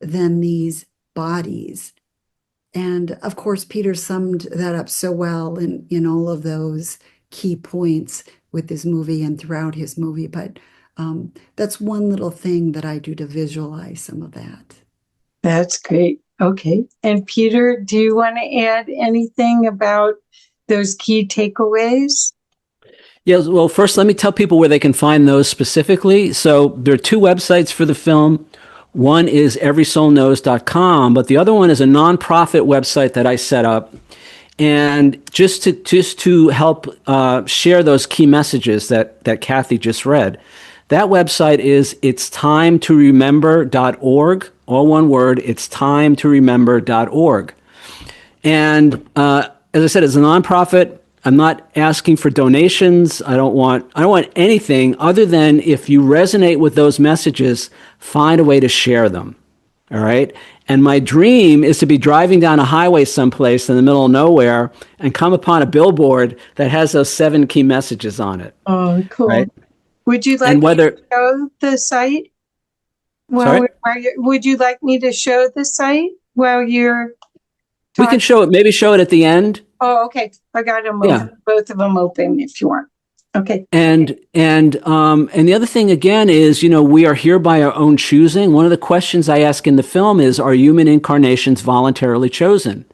than these bodies. And of course, Peter summed that up so well in all of those key points with his movie and throughout his movie. But that's one little thing that I do to visualize some of that. That's great. Okay. And Peter, do you want to add anything about those key takeaways? Yeah, well, first, let me tell people where they can find those specifically. So there are 2 websites for the film. One is everysoulknows.com, but the other one is a nonprofit website that I set up. And just to help share those key messages that Kathy just read, that website is itstimetoremember.org, all one word, itstimetoremember.org. And as I said, it's a nonprofit. I'm not asking for donations. I don't want anything other than if you resonate with those messages, find a way to share them. All right. And my dream is to be driving down a highway someplace in the middle of nowhere and come upon a billboard that has those 7 key messages on it. Oh, cool. Right? Would you like me to show the site? Would you like me to show the site while you're talking? We can show it, maybe show it at the end. Oh, okay. I got them both of them open if you want. Okay. And the other thing again is, we are here by our own choosing. One of the questions I ask in the film is, are human incarnations voluntarily chosen?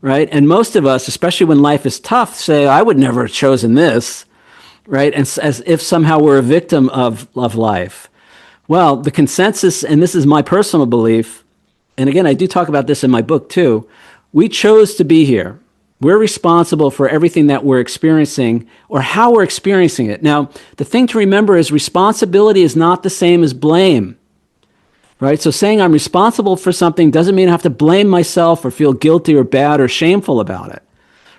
Right? And most of us, especially when life is tough, say, I would never have chosen this. Right? And as if somehow we're a victim of life. Well, the consensus, and this is my personal belief, and again, I do talk about this in my book too, we chose to be here. We're responsible for everything that we're experiencing or how we're experiencing it. Now, the thing to remember is responsibility is not the same as blame, right? So saying I'm responsible for something doesn't mean I have to blame myself or feel guilty or bad or shameful about it,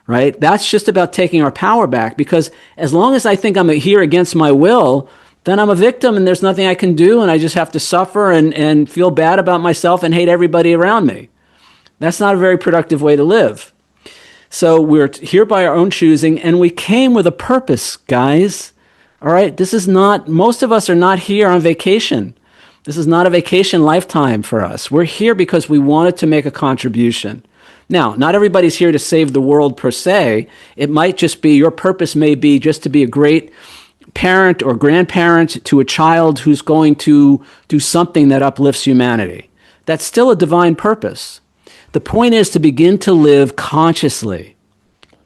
right? That's just about taking our power back, because as long as I think I'm here against my will, then I'm a victim and there's nothing I can do and I just have to suffer and feel bad about myself and hate everybody around me. That's not a very productive way to live. So we're here by our own choosing, and we came with a purpose, guys. All right? Most of us are not here on vacation. This is not a vacation lifetime for us. We're here because we wanted to make a contribution. Now, not everybody's here to save the world per se. It might just be, your purpose may be just to be a great parent or grandparent to a child who's going to do something that uplifts humanity. That's still a divine purpose. The point is to begin to live consciously.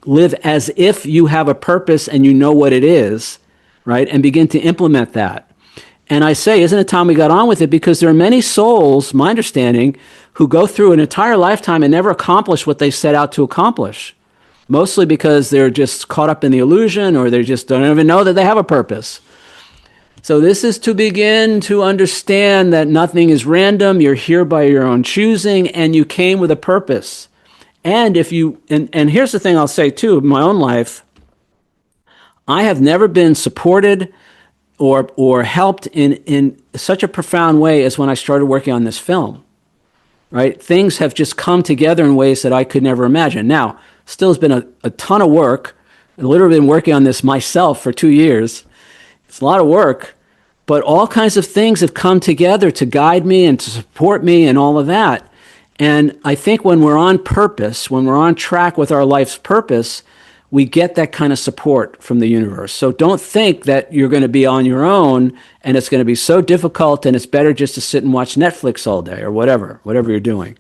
Live as if you have a purpose and you know what it is, right? And begin to implement that. And I say, isn't it time we got on with it? Because there are many souls, my understanding, who go through an entire lifetime and never accomplish what they set out to accomplish. mostly because they're just caught up in the illusion, or they just don't even know that they have a purpose. So this is to begin to understand that nothing is random. You're here by your own choosing, and you came with a purpose. And if you, and here's the thing I'll say too, in my own life, I have never been supported or helped in such a profound way as when I started working on this film, right? Things have just come together in ways that I could never imagine. Now, still has been a ton of work. I've literally been working on this myself for 2 years. It's a lot of work, but all kinds of things have come together to guide me and to support me and all of that. And I think when we're on purpose, when we're on track with our life's purpose, we get that kind of support from the universe. So don't think that you're going to be on your own and it's going to be so difficult and it's better just to sit and watch Netflix all day or whatever you're doing.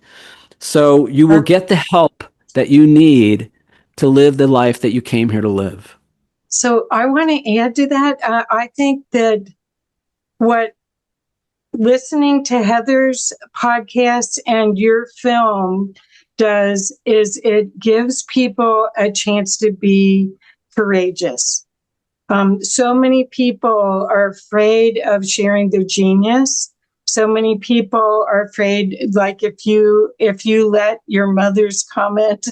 So you will get the help that you need to live the life that you came here to live. So I want to add to that. I think that what listening to Heather's podcast and your film does is it gives people a chance to be courageous. So many people are afraid of sharing their genius. So many people are afraid, like if you let your mother's comment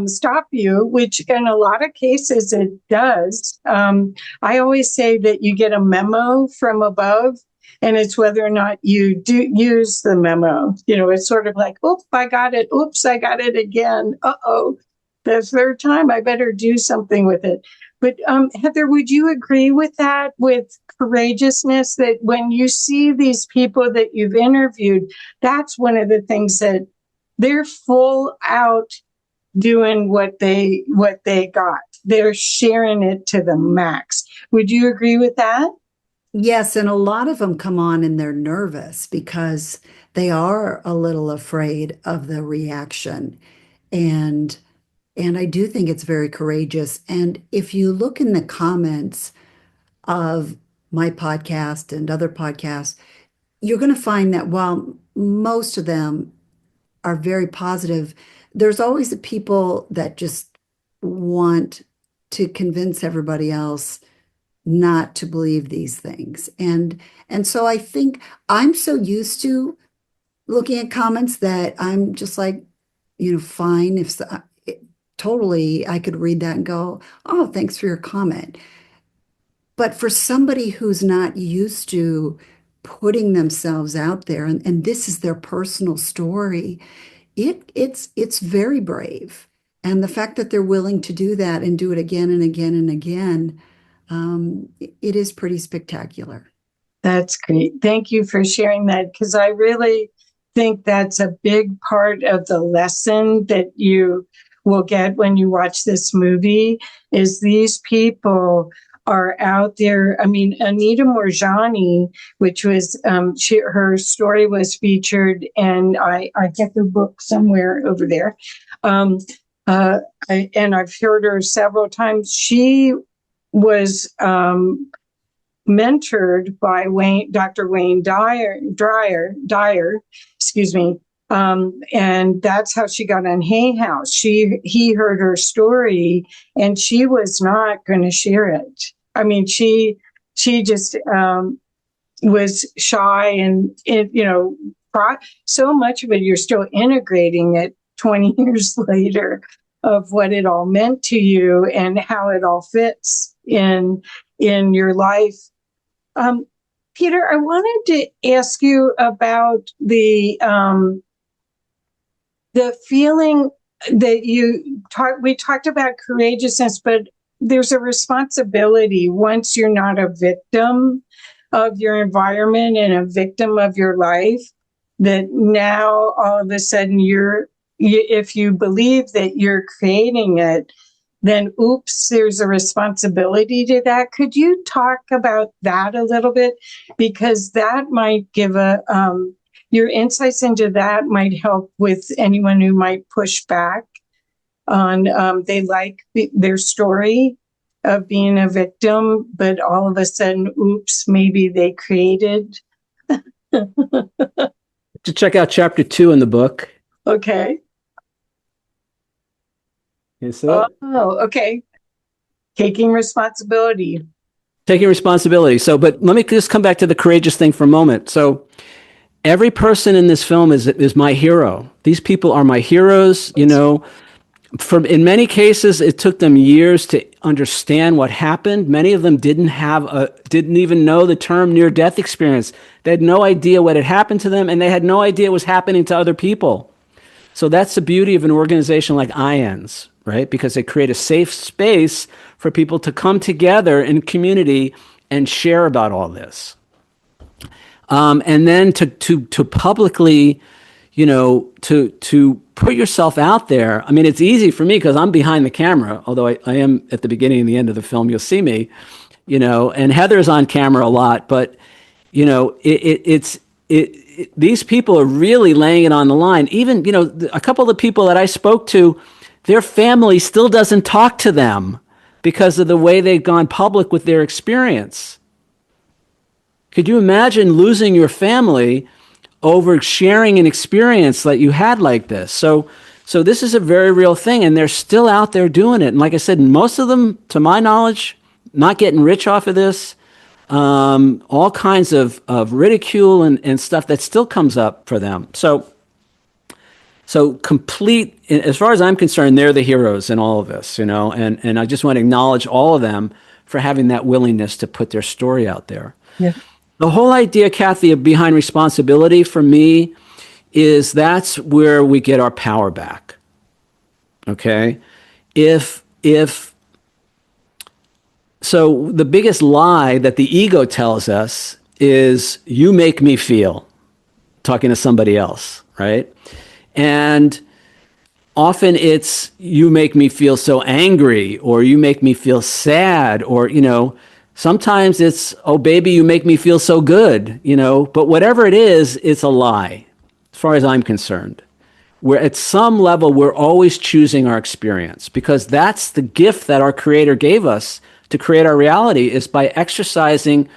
stop you, which in a lot of cases it does. I always say that you get a memo from above, and it's whether or not you do use the memo. You know, it's sort of like, oops, I got it. Oops, I got it again. Uh-oh, the third time, I better do something with it. But Heather, would you agree with that, with courageousness, that when you see these people that you've interviewed, that's one of the things that they're full out doing what they got. They're sharing it to the max. Would you agree with that? Yes, and a lot of them come on and they're nervous because they are a little afraid of the reaction. And I do think it's very courageous. And if you look in the comments of my podcast and other podcasts, you're going to find that while most of them are very positive, there's always the people that just want to convince everybody else not to believe these things. And so I think I'm so used to looking at comments that I'm just like, fine. If totally, I could read that and go, oh, thanks for your comment. But for somebody who's not used to putting themselves out there, and this is their personal story, it's very brave. And the fact that they're willing to do that and do it again and again and again, it is pretty spectacular. That's great. Thank you for sharing that, because I really think that's a big part of the lesson that you will get when you watch this movie, is these people are out there. I mean, Anita Moorjani, which was, her story was featured, and I get the book somewhere over there. And I've heard her several times. She was mentored by Dr. Wayne Dyer, excuse me. And that's how she got on Hay House. He heard her story and she was not going to share it. I mean, she just, was shy and so much of it, you're still integrating it 20 years later of what it all meant to you and how it all fits in your life. Peter, I wanted to ask you about the feeling that we talked about courageousness, but there's a responsibility once you're not a victim of your environment and a victim of your life, that now all of a sudden if you believe that you're creating it, then oops, there's a responsibility to that. Could you talk about that a little bit? Because that might give your insights into that might help with anyone who might push back on, they like their story of being a victim, but all of a sudden, oops, maybe they created. To check out chapter 2 in the book. Okay. You see it? Oh, okay. Taking responsibility. Taking responsibility. So, but let me just come back to the courageous thing for a moment. So, every person in this film is my hero. These people are my heroes. You know, in many cases, it took them years to understand what happened. Many of them didn't even know the term near-death experience. They had no idea what had happened to them, and they had no idea it was happening to other people. So that's the beauty of an organization like IANS, right? Because they create a safe space for people to come together in community and share about all this. And then to publicly, you know, to put yourself out there. I mean, it's easy for me because I'm behind the camera, although I am at the beginning and the end of the film, you'll see me, you know, and Heather's on camera a lot, but, you know, these people are really laying it on the line. Even, you know, a couple of the people that I spoke to, their family still doesn't talk to them because of the way they've gone public with their experience. Could you imagine losing your family over sharing an experience that you had like this? So this is a very real thing, and they're still out there doing it. And like I said, most of them, to my knowledge, not getting rich off of this. All kinds of ridicule and stuff that still comes up for them. So complete, as far as I'm concerned, they're the heroes in all of this, you know, and I just want to acknowledge all of them for having that willingness to put their story out there. Yeah. The whole idea, Kathy, of behind responsibility for me is that's where we get our power back. Okay? So the biggest lie that the ego tells us is you make me feel, talking to somebody else, right? And often it's you make me feel so angry, or you make me feel sad, or, you know, sometimes it's, oh, baby, you make me feel so good, you know, but whatever it is, it's a lie, as far as I'm concerned. Where at some level, we're always choosing our experience, because that's the gift that our Creator gave us to create our reality, is by exercising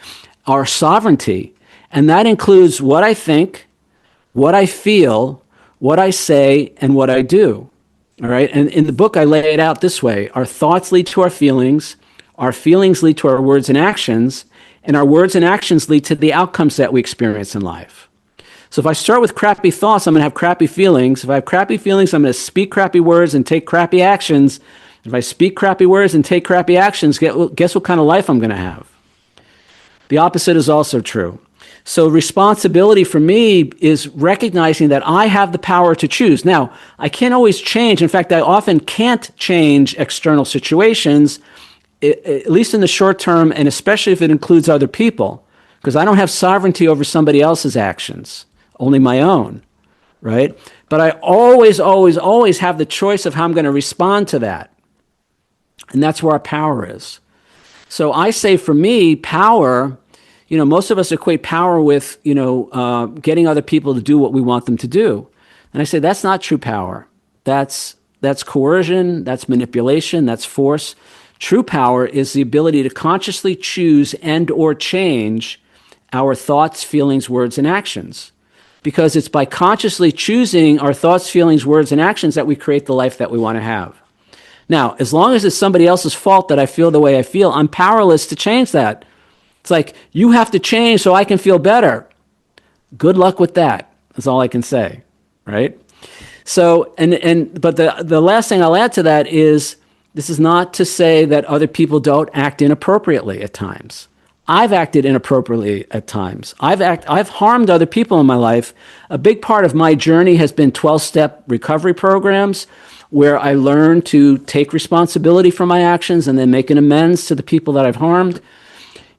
our sovereignty. And that includes what I think, what I feel, what I say, and what I do. All right. And in the book, I lay it out this way. Our thoughts lead to our feelings lead to our words and actions, and our words and actions lead to the outcomes that we experience in life. So if I start with crappy thoughts, I'm going to have crappy feelings. If I have crappy feelings, I'm going to speak crappy words and take crappy actions. If I speak crappy words and take crappy actions, guess what kind of life I'm going to have? The opposite is also true. So responsibility for me is recognizing that I have the power to choose. Now, I can't always change. In fact, I often can't change external situations, at least in the short term, and especially if it includes other people, because I don't have sovereignty over somebody else's actions, only my own, right? But I always, always, always have the choice of how I'm going to respond to that. And that's where our power is. So I say, for me, power, you know, most of us equate power with, you know, getting other people to do what we want them to do. And I say, that's not true power. That's coercion, that's manipulation, that's force. True power is the ability to consciously choose and or change our thoughts, feelings, words, and actions. Because it's by consciously choosing our thoughts, feelings, words, and actions that we create the life that we want to have. Now, as long as it's somebody else's fault that I feel the way I feel, I'm powerless to change that. It's like, you have to change so I can feel better. Good luck with that. That's all I can say, right? So, but the last thing I'll add to that is, this is not to say that other people don't act inappropriately at times. I've acted inappropriately at times. I've harmed other people in my life. A big part of my journey has been 12-step recovery programs, where I learned to take responsibility for my actions and then make an amends to the people that I've harmed.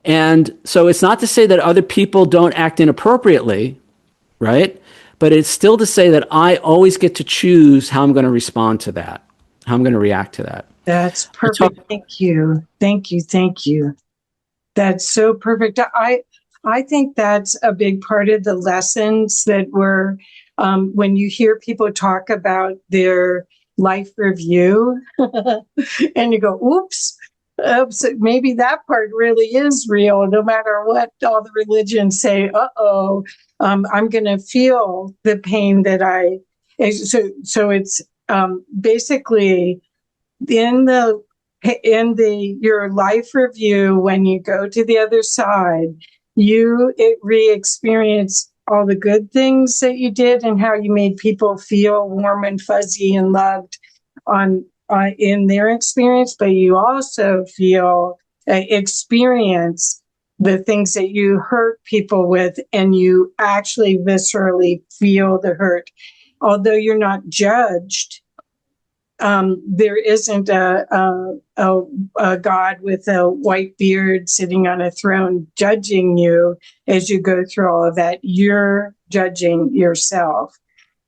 And so it's not to say that other people don't act inappropriately, right? But it's still to say that I always get to choose how I'm going to respond to that, how I'm going to react to that. That's perfect. Thank you. Thank you. Thank you. That's so perfect. I think that's a big part of the lessons that were, when you hear people talk about their life review and you go, oops, maybe that part really is real, no matter what all the religions say. I'm going to feel the pain that so it's basically in the your life review, when you go to the other side, you re-experience all the good things that you did and how you made people feel warm and fuzzy and loved in their experience, but you also feel experience the things that you hurt people with, and you actually viscerally feel the hurt. Although you're not judged, there isn't a God with a white beard sitting on a throne judging you as you go through all of that. You're judging yourself.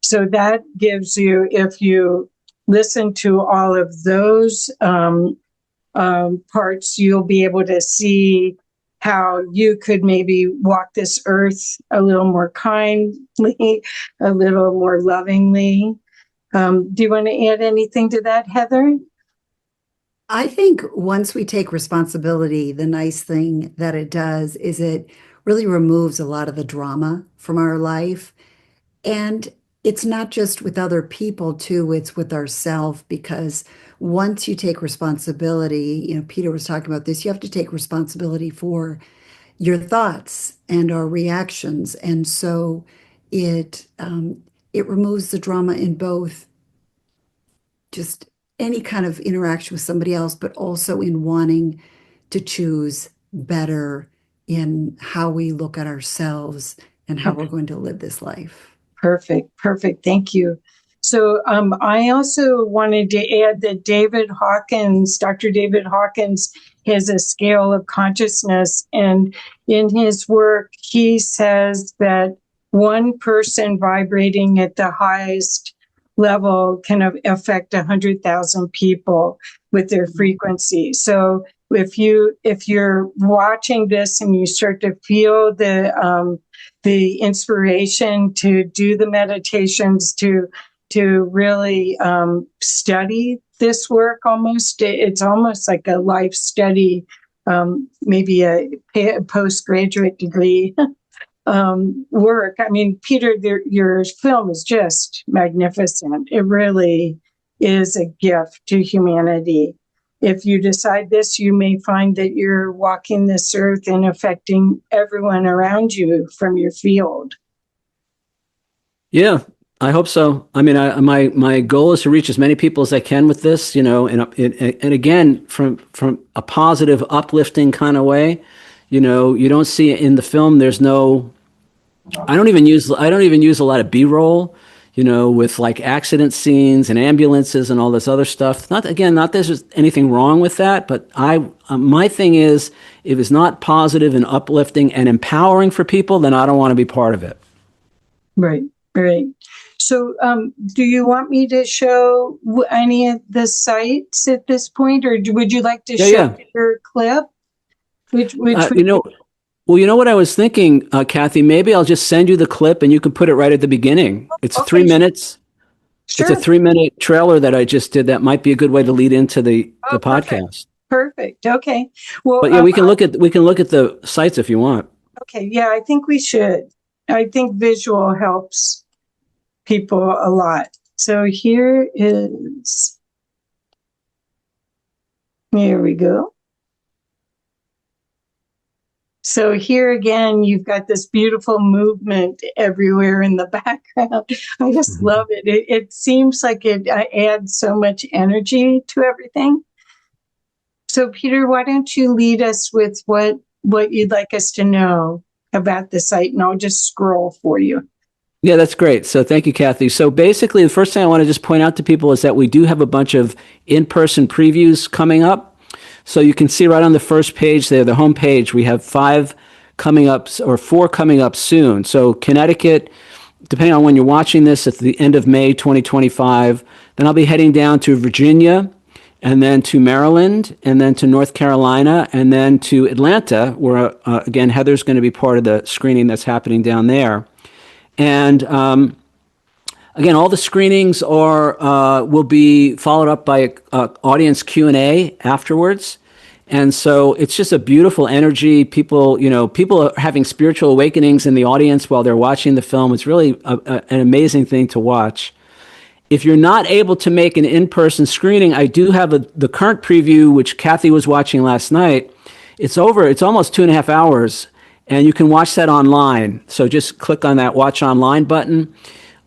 So that gives you, if you listen to all of those parts, you'll be able to see how you could maybe walk this earth a little more kindly, a little more lovingly. Do you want to add anything to that, Heather? I think once we take responsibility, the nice thing that it does is it really removes a lot of the drama from our life. And it's not just with other people too, it's with ourselves, because once you take responsibility, Peter was talking about this, you have to take responsibility for your thoughts and our reactions. And so it removes the drama in both just any kind of interaction with somebody else, but also in wanting to choose better in how we look at ourselves and how we're going to live this life. Perfect. Thank you. So I also wanted to add that Dr. David Hawkins, has a scale of consciousness. And in his work, he says that one person vibrating at the highest level can affect 100,000 people with their frequency. So if you're watching this and you start to feel the inspiration to do the meditations, to really study this work, it's almost like a life study, maybe a postgraduate degree work. I mean, Peter, your film is just magnificent. It really is a gift to humanity. If you decide this, you may find that you're walking this earth and affecting everyone around you from your field. Yeah, I hope so. I mean, my goal is to reach as many people as I can with this, and again, from a positive, uplifting kind of way. You don't see it in the film. There's no. I don't even use a lot of B-roll. With like accident scenes and ambulances and all this other stuff. Not that there's anything wrong with that, but my thing is, if it's not positive and uplifting and empowering for people, then I don't want to be part of it. Right. So, do you want me to show any of the sites at this point, or would you like to show your clip? Well, you know what I was thinking, Kathy? Maybe I'll just send you the clip and you can put it right at the beginning. It's 3 minutes. Sure. It's a 3-minute trailer that I just did. That might be a good way to lead into the podcast. Perfect. Okay. Well, but yeah, we can look at the sites if you want. Okay. Yeah, I think we should. I think visual helps people a lot. So here we go. So here again, you've got this beautiful movement everywhere in the background. I just love it. It seems like it adds so much energy to everything. So Peter, why don't you lead us with what you'd like us to know about the site, and I'll just scroll for you. Yeah, that's great. So thank you, Kathy. So basically, the first thing I want to just point out to people is that we do have a bunch of in-person previews coming up. So you can see right on the first page there, the home page, we have 5 coming up, or 4 coming up soon. So Connecticut, depending on when you're watching this, at the end of May 2025. Then I'll be heading down to Virginia, and then to Maryland, and then to North Carolina, and then to Atlanta, where, again, Heather's going to be part of the screening that's happening down there. And again, all the screenings will be followed up by audience Q&A afterwards. And so it's just a beautiful energy. People are having spiritual awakenings in the audience while they're watching the film. It's really an amazing thing to watch. If you're not able to make an in-person screening, I do have the current preview, which Kathy was watching last night. It's almost 2.5 hours, and you can watch that online. So just click on that watch online button.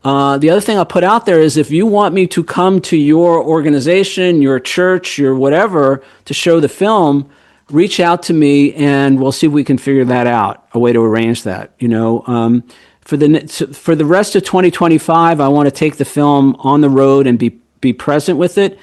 The other thing I'll put out there is if you want me to come to your organization, your church, your whatever, to show the film, reach out to me and we'll see if we can figure that out, a way to arrange that. For the rest of 2025, I want to take the film on the road and be present with it.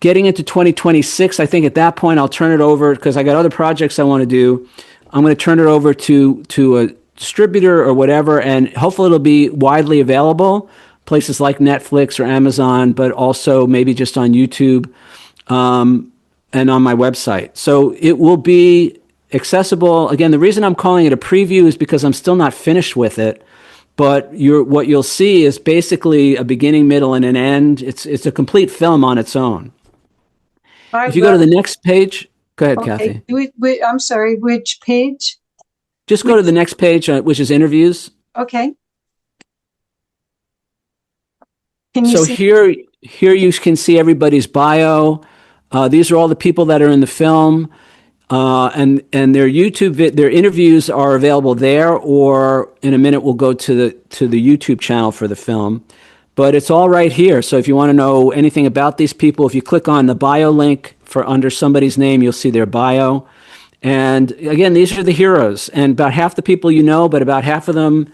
Getting into 2026, I think at that point I'll turn it over, because I got other projects I want to do. I'm going to turn it over to a distributor or whatever, and hopefully it'll be widely available, places like Netflix or Amazon, but also maybe just on YouTube and on my website. So it will be accessible. Again, the reason I'm calling it a preview is because I'm still not finished with it, but what you'll see is basically a beginning, middle, and an end. It's a complete film on its own. If you go to the next page, go ahead, Kathy. I'm sorry, which page? Just go to the next page, which is interviews. Okay. So here you can see everybody's bio. These are all the people that are in the film, and their their interviews are available there. Or in a minute, we'll go to the YouTube channel for the film. But it's all right here. So if you want to know anything about these people, if you click on the bio link under somebody's name, you'll see their bio. And again, these are the heroes, and about half the people you know, but about half of them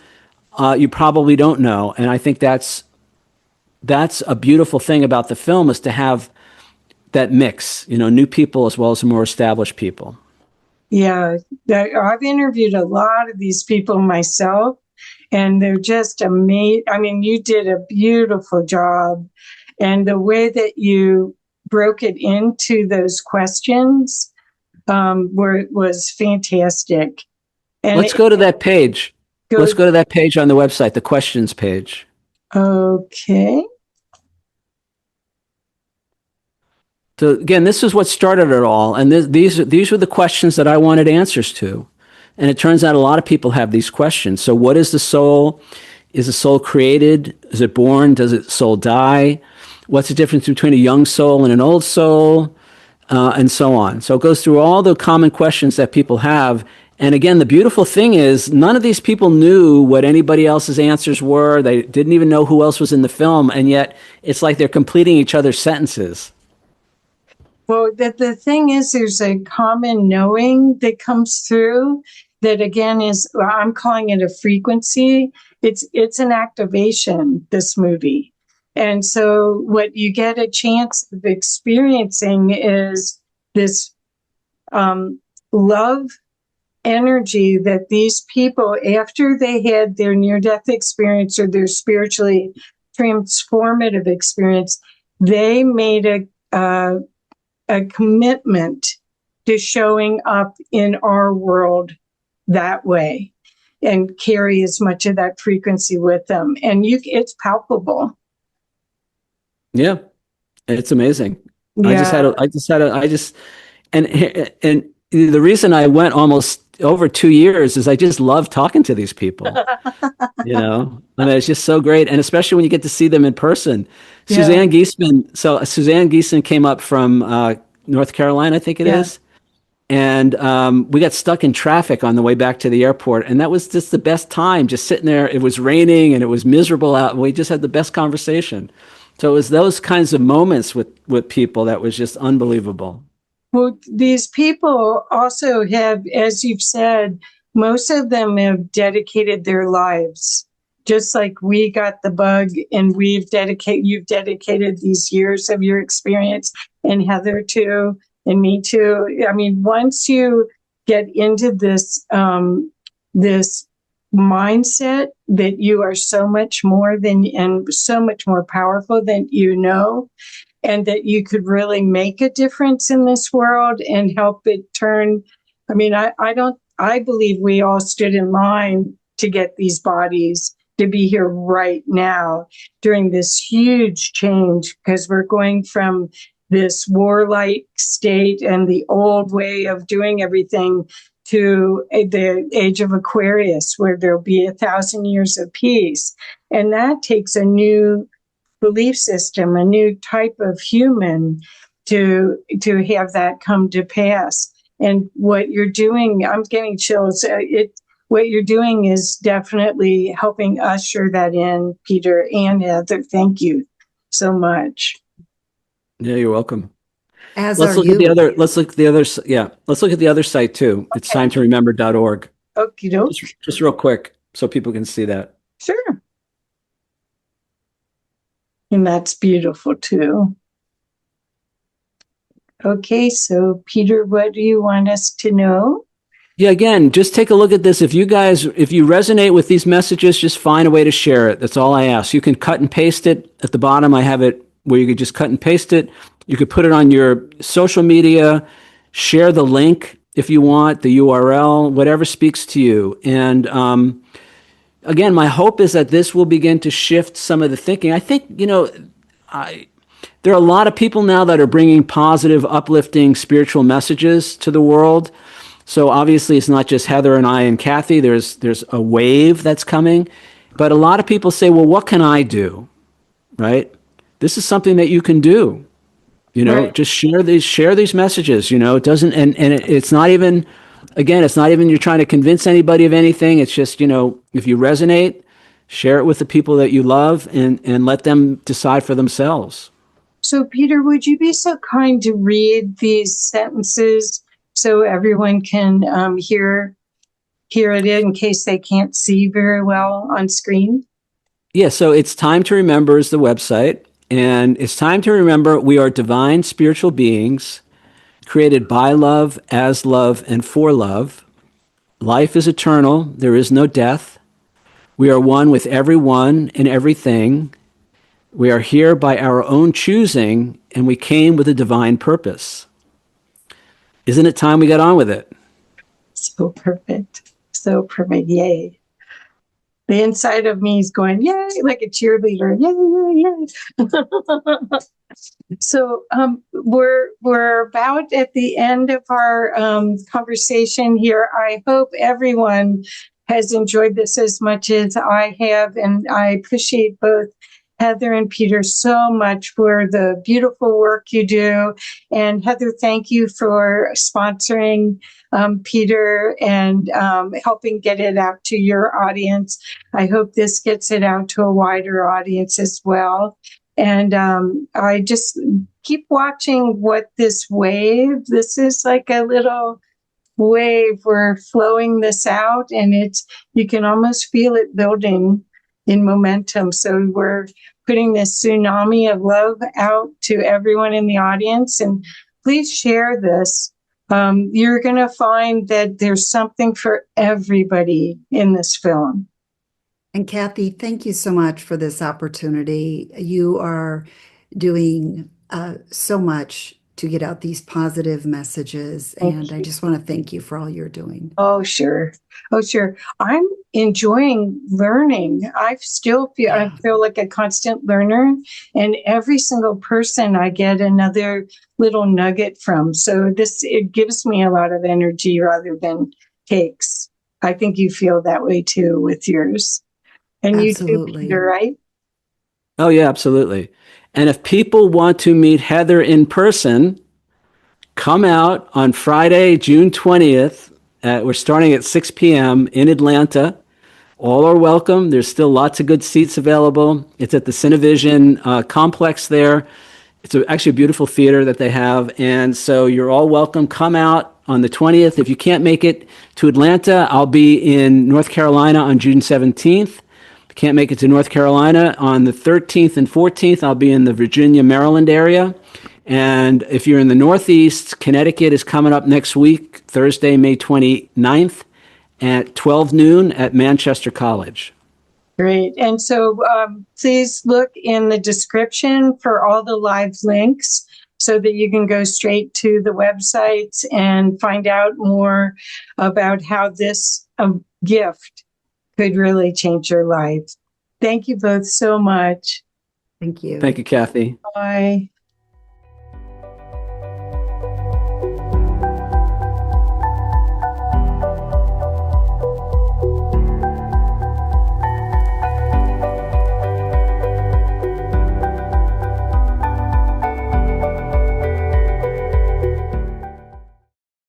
you probably don't know. And I think that's a beautiful thing about the film, is to have that mix, new people as well as more established people. Yeah, I've interviewed a lot of these people myself, and they're just amazing. I mean, you did a beautiful job, and the way that you broke it into those questions was fantastic. And let's go to that page. Let's go to that page on the website, the questions page. Okay. So again, this is what started it all, and these were the questions that I wanted answers to, and it turns out a lot of people have these questions. So, what is the soul? Is the soul created? Is it born? Does the soul die? What's the difference between a young soul and an old soul? And so on. So it goes through all the common questions that people have. And again, the beautiful thing is none of these people knew what anybody else's answers were. They didn't even know who else was in the film. And yet it's like they're completing each other's sentences. Well, the thing is, there's a common knowing that comes through that, again, I'm calling it a frequency. It's an activation, this movie. And so what you get a chance of experiencing is this love energy that these people, after they had their near-death experience or their spiritually transformative experience, they made a commitment to showing up in our world that way and carry as much of that frequency with them. And it's palpable. Yeah, it's amazing. Yeah. And the reason I went almost over 2 years is I just love talking to these people. I mean, it's just so great, and especially when you get to see them in person. Yeah. Suzanne Giesemann came up from North Carolina, I think it is, and we got stuck in traffic on the way back to the airport, and that was just the best time. Just sitting there, it was raining and it was miserable out, and we just had the best conversation. So it was those kinds of moments with people that was just unbelievable. Well, these people also have, as you've said, most of them have dedicated their lives, just like we got the bug and you've dedicated these years of your experience, and Heather too, and me too. I mean, once you get into this, this mindset that you are so much more and so much more powerful than and that you could really make a difference in this world and help it turn. I mean, I believe we all stood in line to get these bodies to be here right now during this huge change, because we're going from this warlike state and the old way of doing everything to the age of Aquarius, where there'll be 1,000 years of peace. And that takes a new belief system, a new type of human to have that come to pass. And what you're doing, I'm getting chills. What you're doing is definitely helping usher that in, Peter and Heather. Thank you so much. Yeah, you're welcome. As let's are look you. at the other. Let's look at the other. Yeah, let's look at the other site too. It's timetoremember.org. Okie doke. Just real quick, so people can see that. Sure. And that's beautiful too. Okay, so Peter, what do you want us to know? Yeah, again, just take a look at this. If you resonate with these messages, just find a way to share it. That's all I ask. You can cut and paste it. At the bottom, I have it where you could just cut and paste it. You could put it on your social media, share the link if you want, the URL, whatever speaks to you. And again, my hope is that this will begin to shift some of the thinking. I think, there are a lot of people now that are bringing positive, uplifting spiritual messages to the world. So obviously it's not just Heather and I and Kathy. There's a wave that's coming. But a lot of people say, well, what can I do? Right? This is something that you can do. Right. Just share these messages. It doesn't, and it's not even, again, it's not even you're trying to convince anybody of anything. It's just, if you resonate, share it with the people that you love and let them decide for themselves. So, Peter, would you be so kind to read these sentences so everyone can hear it in case they can't see very well on screen? Yeah, so it's Time to Remember is the website. And it's time to remember we are divine spiritual beings created by love, as love, and for love. Life is eternal. There is no death. We are one with everyone and everything. We are here by our own choosing, and we came with a divine purpose. Isn't it time we got on with it? So perfect. So perfect. Yay. The inside of me is going, yay, like a cheerleader. Yay, yay, yay. So we're about at the end of our conversation here. I hope everyone has enjoyed this as much as I have, and I appreciate both Heather and Peter so much for the beautiful work you do. And Heather, thank you for sponsoring Peter and helping get it out to your audience. I hope this gets it out to a wider audience as well. And I just keep watching what this is like a little wave. We're flowing this out, and you can almost feel it building in momentum. So we're putting this tsunami of love out to everyone in the audience, and please share this. You're going to find that there's something for everybody in this film. And Kathy, thank you so much for this opportunity. You are doing so much to get out these positive messages. And I just want to thank you for all you're doing. Oh, sure. I'm enjoying learning. I feel like a constant learner, and every single person I get another little nugget from. So it gives me a lot of energy rather than takes. I think you feel that way too with yours. And Absolutely. You do, Peter, right? Oh, yeah, absolutely. And if people want to meet Heather in person, come out on Friday, June 20th. We're starting at 6 p.m. in Atlanta. All are welcome. There's still lots of good seats available. It's at the Cinevision complex there. It's actually a beautiful theater that they have. And so you're all welcome. Come out on the 20th. If you can't make it to Atlanta, I'll be in North Carolina on June 17th. Can't make it to North Carolina on the 13th and 14th. I'll be in the Virginia, Maryland area. And if you're in the Northeast, Connecticut is coming up next week, Thursday, May 29th at 12 noon at Manchester College. Great. And so please look in the description for all the live links so that you can go straight to the websites and find out more about how this gift could really change your life. Thank you both so much. Thank you. Thank you, Kathy. Bye.